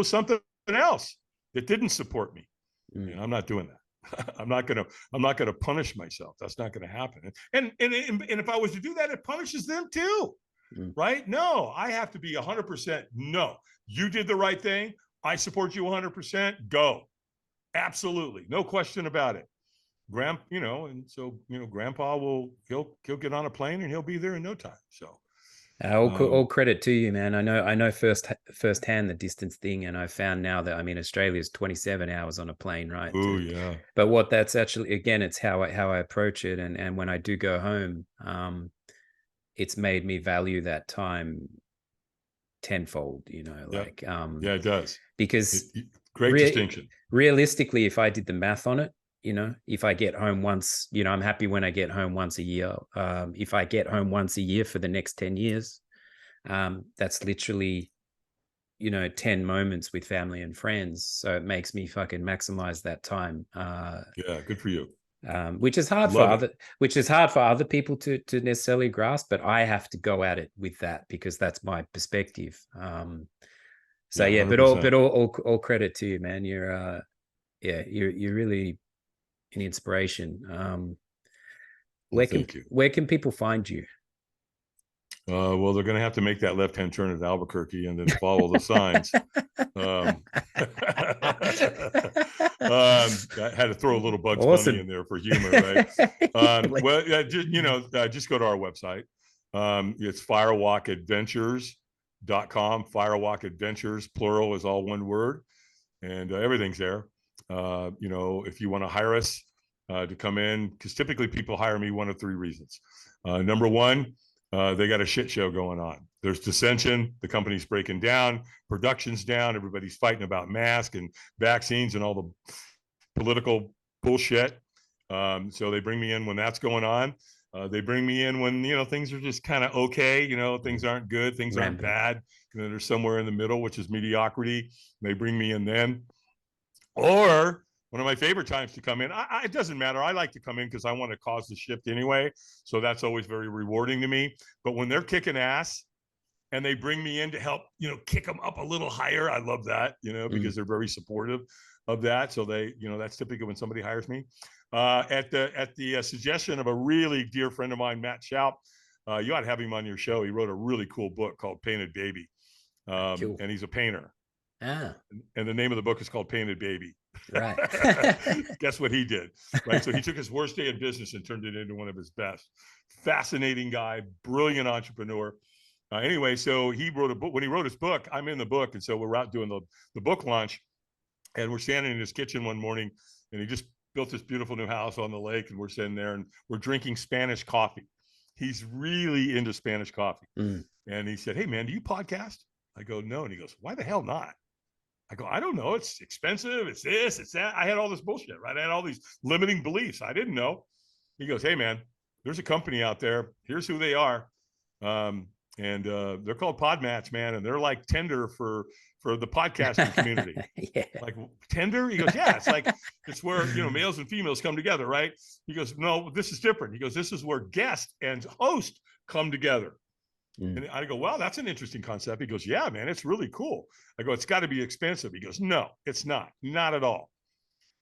[SPEAKER 2] something else that didn't support me. And I'm not doing that. I'm not gonna punish myself. That's not gonna happen. And if I was to do that, it punishes them too, right? No, I have to be 100%. No, you did the right thing. I support you 100%. Go, absolutely, no question about it. And so Grandpa he'll get on a plane and he'll be there in no time. So.
[SPEAKER 3] All credit to you, man. I know firsthand the distance thing, and I found now that Australia is 27 hours on a plane, right?
[SPEAKER 2] Oh yeah.
[SPEAKER 3] But what that's actually, again, it's how I approach it, and when I do go home, it's made me value that time tenfold.
[SPEAKER 2] Yeah, it does.
[SPEAKER 3] Because
[SPEAKER 2] great distinction.
[SPEAKER 3] Realistically, if I did the math on it, if I get home once, I'm happy when I get home once a year. If I get home once a year for the next 10 years, that's literally, 10 moments with family and friends. So it makes me fucking maximize that time.
[SPEAKER 2] Yeah, good for you.
[SPEAKER 3] Which is hard for other people to necessarily grasp, but I have to go at it with that because that's my perspective. But all credit to you, man. You're really an inspiration. Where can people find you?
[SPEAKER 2] Well, they're going to have to make that left-hand turn at Albuquerque and then follow the signs. I had to throw a little Bugs Bunny in there for humor, right? Just go to our website. It's firewalkadventures.com. Firewalk Adventures, plural, is all one word, and everything's there. If you want to hire us, to come in, because typically people hire me one of three reasons. Number one, they got a shit show going on. There's dissension. The company's breaking down. Production's down. Everybody's fighting about masks and vaccines and all the political bullshit. So they bring me in when that's going on. They bring me in when, things are just kind of okay. Things aren't good. Things aren't bad. They're somewhere in the middle, which is mediocrity. They bring me in then. Or one of my favorite times to come in, it doesn't matter. I like to come in because I want to cause the shift anyway. So that's always very rewarding to me. But when they're kicking ass and they bring me in to help, kick them up a little higher, I love that, because they're very supportive of that. So they, that's typically when somebody hires me. At the suggestion of a really dear friend of mine, Matt Schaub, you ought to have him on your show. He wrote a really cool book called Painted Baby. Cool. And he's a painter. And the name of the book is called Painted Baby.
[SPEAKER 3] Right.
[SPEAKER 2] Guess what he did? Right. So he took his worst day in business and turned it into one of his best. Fascinating guy, brilliant entrepreneur. Anyway, so he wrote a book. When he wrote his book, I'm in the book. And so we're out doing the book launch, and we're standing in his kitchen one morning, and he just built this beautiful new house on the lake, and we're sitting there and we're drinking Spanish coffee. He's really into Spanish coffee. And he said, "Hey man, do you podcast?" I go, "No." And he goes, "Why the hell not?" I go, "I don't know. It's expensive. It's this, it's that." I had all this bullshit, right? I had all these limiting beliefs. I didn't know. He goes, "Hey man, there's a company out there. Here's who they are. And they're called Podmatch, man. And they're like Tinder for the podcasting community."
[SPEAKER 3] Yeah.
[SPEAKER 2] Like, Tinder? He goes, "Yeah, it's where, males and females come together, right?" He goes, "No, this is different." He goes, "This is where guest and host come together." And I go, "Well, that's an interesting concept." He goes, "Yeah, man, it's really cool." I go, "It's got to be expensive." He goes, "No, it's not at all."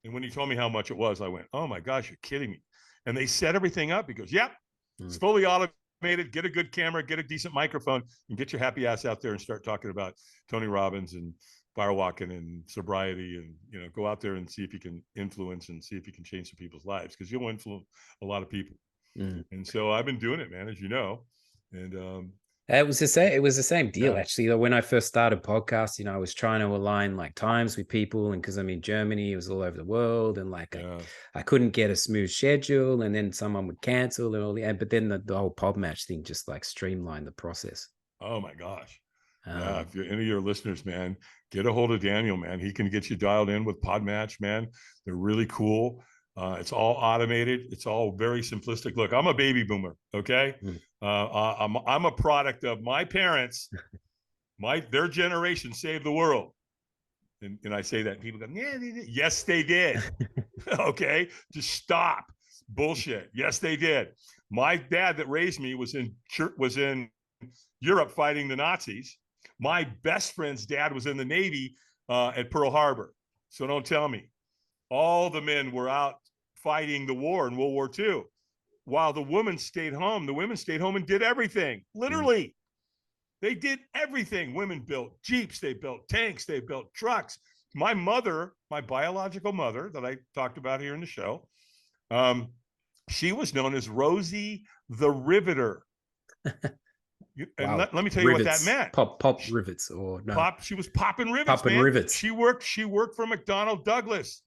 [SPEAKER 2] And when he told me how much it was, I went, "Oh my gosh, you're kidding me." And they set everything up. He goes, "Yep, it's fully automated. Get a good camera, get a decent microphone, and get your happy ass out there and start talking about Tony Robbins and firewalking and sobriety, and go out there and see if you can influence and see if you can change some people's lives, because you'll influence a lot of people." And so I've been doing it, man, as you know. And
[SPEAKER 3] it was the same deal, actually. When I first started podcasting, I was trying to align like times with people, and because I'm in Germany, it was all over the world, and like I couldn't get a smooth schedule, and then someone would cancel and all the. But then the whole Podmatch thing just like streamlined the process.
[SPEAKER 2] Oh my gosh. If you're any of your listeners, man, get a hold of Daniel, man. He can get you dialed in with Podmatch, man. They're really cool. It's all automated. It's all very simplistic. Look, I'm a baby boomer. Okay. I'm a product of my parents. Their generation saved the world. And I say that, and people go, "Yeah, they did." Yes, they did. Okay. Just stop bullshit. Yes, they did. My dad that raised me was in Europe fighting the Nazis. My best friend's dad was in the Navy at Pearl Harbor. So don't tell me. All the men were out fighting the war in World War II, while the women stayed home. The women stayed home and did everything. Literally, they did everything. Women built Jeeps, they built tanks, they built trucks. My mother, my biological mother that I talked about here in the show, she was known as Rosie the Riveter. And
[SPEAKER 3] wow.
[SPEAKER 2] let me tell you what that meant.
[SPEAKER 3] Pop rivets or no?
[SPEAKER 2] She was popping rivets,
[SPEAKER 3] popping
[SPEAKER 2] man.
[SPEAKER 3] Rivets.
[SPEAKER 2] She worked for McDonnell Douglas.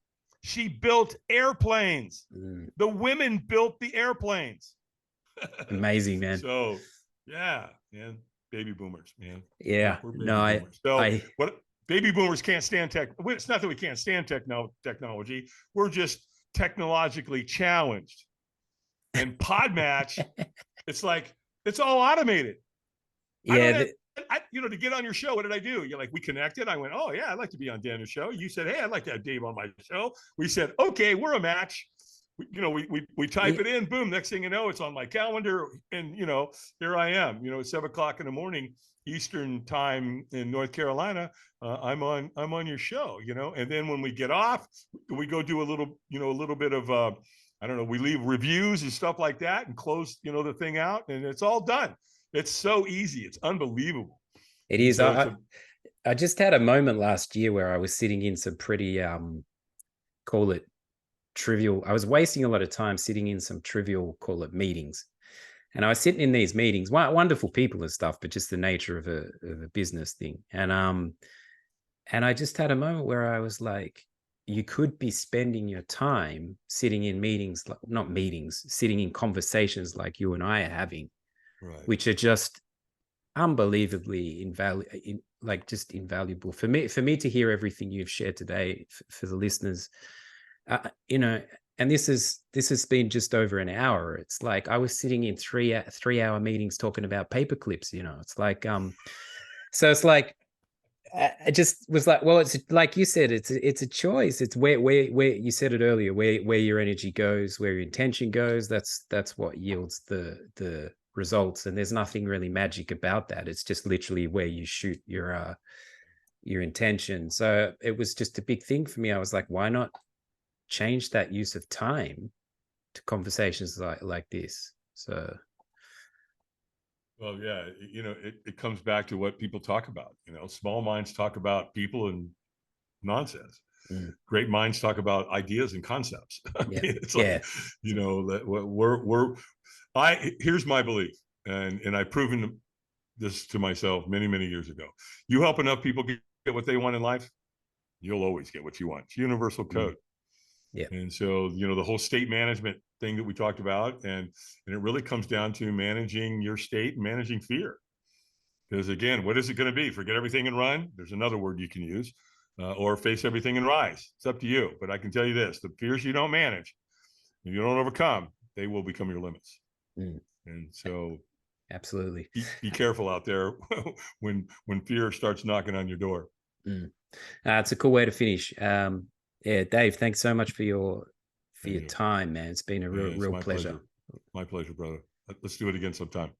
[SPEAKER 2] She built airplanes. The women built the airplanes.
[SPEAKER 3] Amazing, man.
[SPEAKER 2] So yeah, man, baby boomers, man.
[SPEAKER 3] Yeah.
[SPEAKER 2] We're baby boomers. So what baby boomers can't stand tech. It's not that we can't stand technology. We're just technologically challenged. And Podmatch, it's like, it's all automated.
[SPEAKER 3] Yeah.
[SPEAKER 2] To get on your show, what did I do? You're like, we connected. I went, "Oh yeah, I'd like to be on Daniel's show." You said, "Hey, I'd like to have Dave on my show." We said, "Okay, we're a match." We type it in, boom. Next thing you know, it's on my calendar, and here I am. At 7:00 in the morning Eastern time in North Carolina. I'm on your show. And then when we get off, we go do a little bit of I don't know. We leave reviews and stuff like that, and close the thing out, and it's all done. It's so easy. It's unbelievable.
[SPEAKER 3] It is. So I just had a moment last year where I was sitting in some pretty, call it trivial. I was wasting a lot of time sitting in some trivial, call it meetings. And I was sitting in these meetings, wonderful people and stuff, but just the nature of a business thing. And I just had a moment where I was like, you could be spending your time sitting in meetings, not meetings, sitting in conversations like you and I are having,
[SPEAKER 2] right,
[SPEAKER 3] which are just unbelievably invaluable for me to hear everything you've shared today. For the listeners, you know, and this has been just over an hour. It's like I was sitting in 3-hour meetings talking about paper clips, you know. It's like so it's like I just was like, well, it's like you said, it's a choice. It's where you said it earlier, where your energy goes, where your intention goes. That's what yields the results. And there's nothing really magic about that. It's just literally where you shoot your intention. So it was just a big thing for me. I was like, why not change that use of time to conversations like this? So.
[SPEAKER 2] Well, yeah, you know, it comes back to what people talk about. You know, small minds talk about people and nonsense. Great minds talk about ideas and concepts.
[SPEAKER 3] Yeah.
[SPEAKER 2] It's like, you know, that here's my belief, and I've proven this to myself many years ago. You help enough people get what they want in life, you'll always get what you want. It's universal code.
[SPEAKER 3] Yeah.
[SPEAKER 2] And so, you know, the whole state management thing that we talked about, and it really comes down to managing your state and managing fear. Because again, what is it going to be? Forget everything and run? There's another word you can use, or face everything and rise. It's up to you. But I can tell you this: the fears you don't manage, if you don't overcome, they will become your limits. And so,
[SPEAKER 3] absolutely,
[SPEAKER 2] be careful out there when fear starts knocking on your door.
[SPEAKER 3] It's a cool way to finish. Yeah, Dave, thanks so much for your time, man. It's been a real pleasure.
[SPEAKER 2] My pleasure, brother. Let's do it again sometime.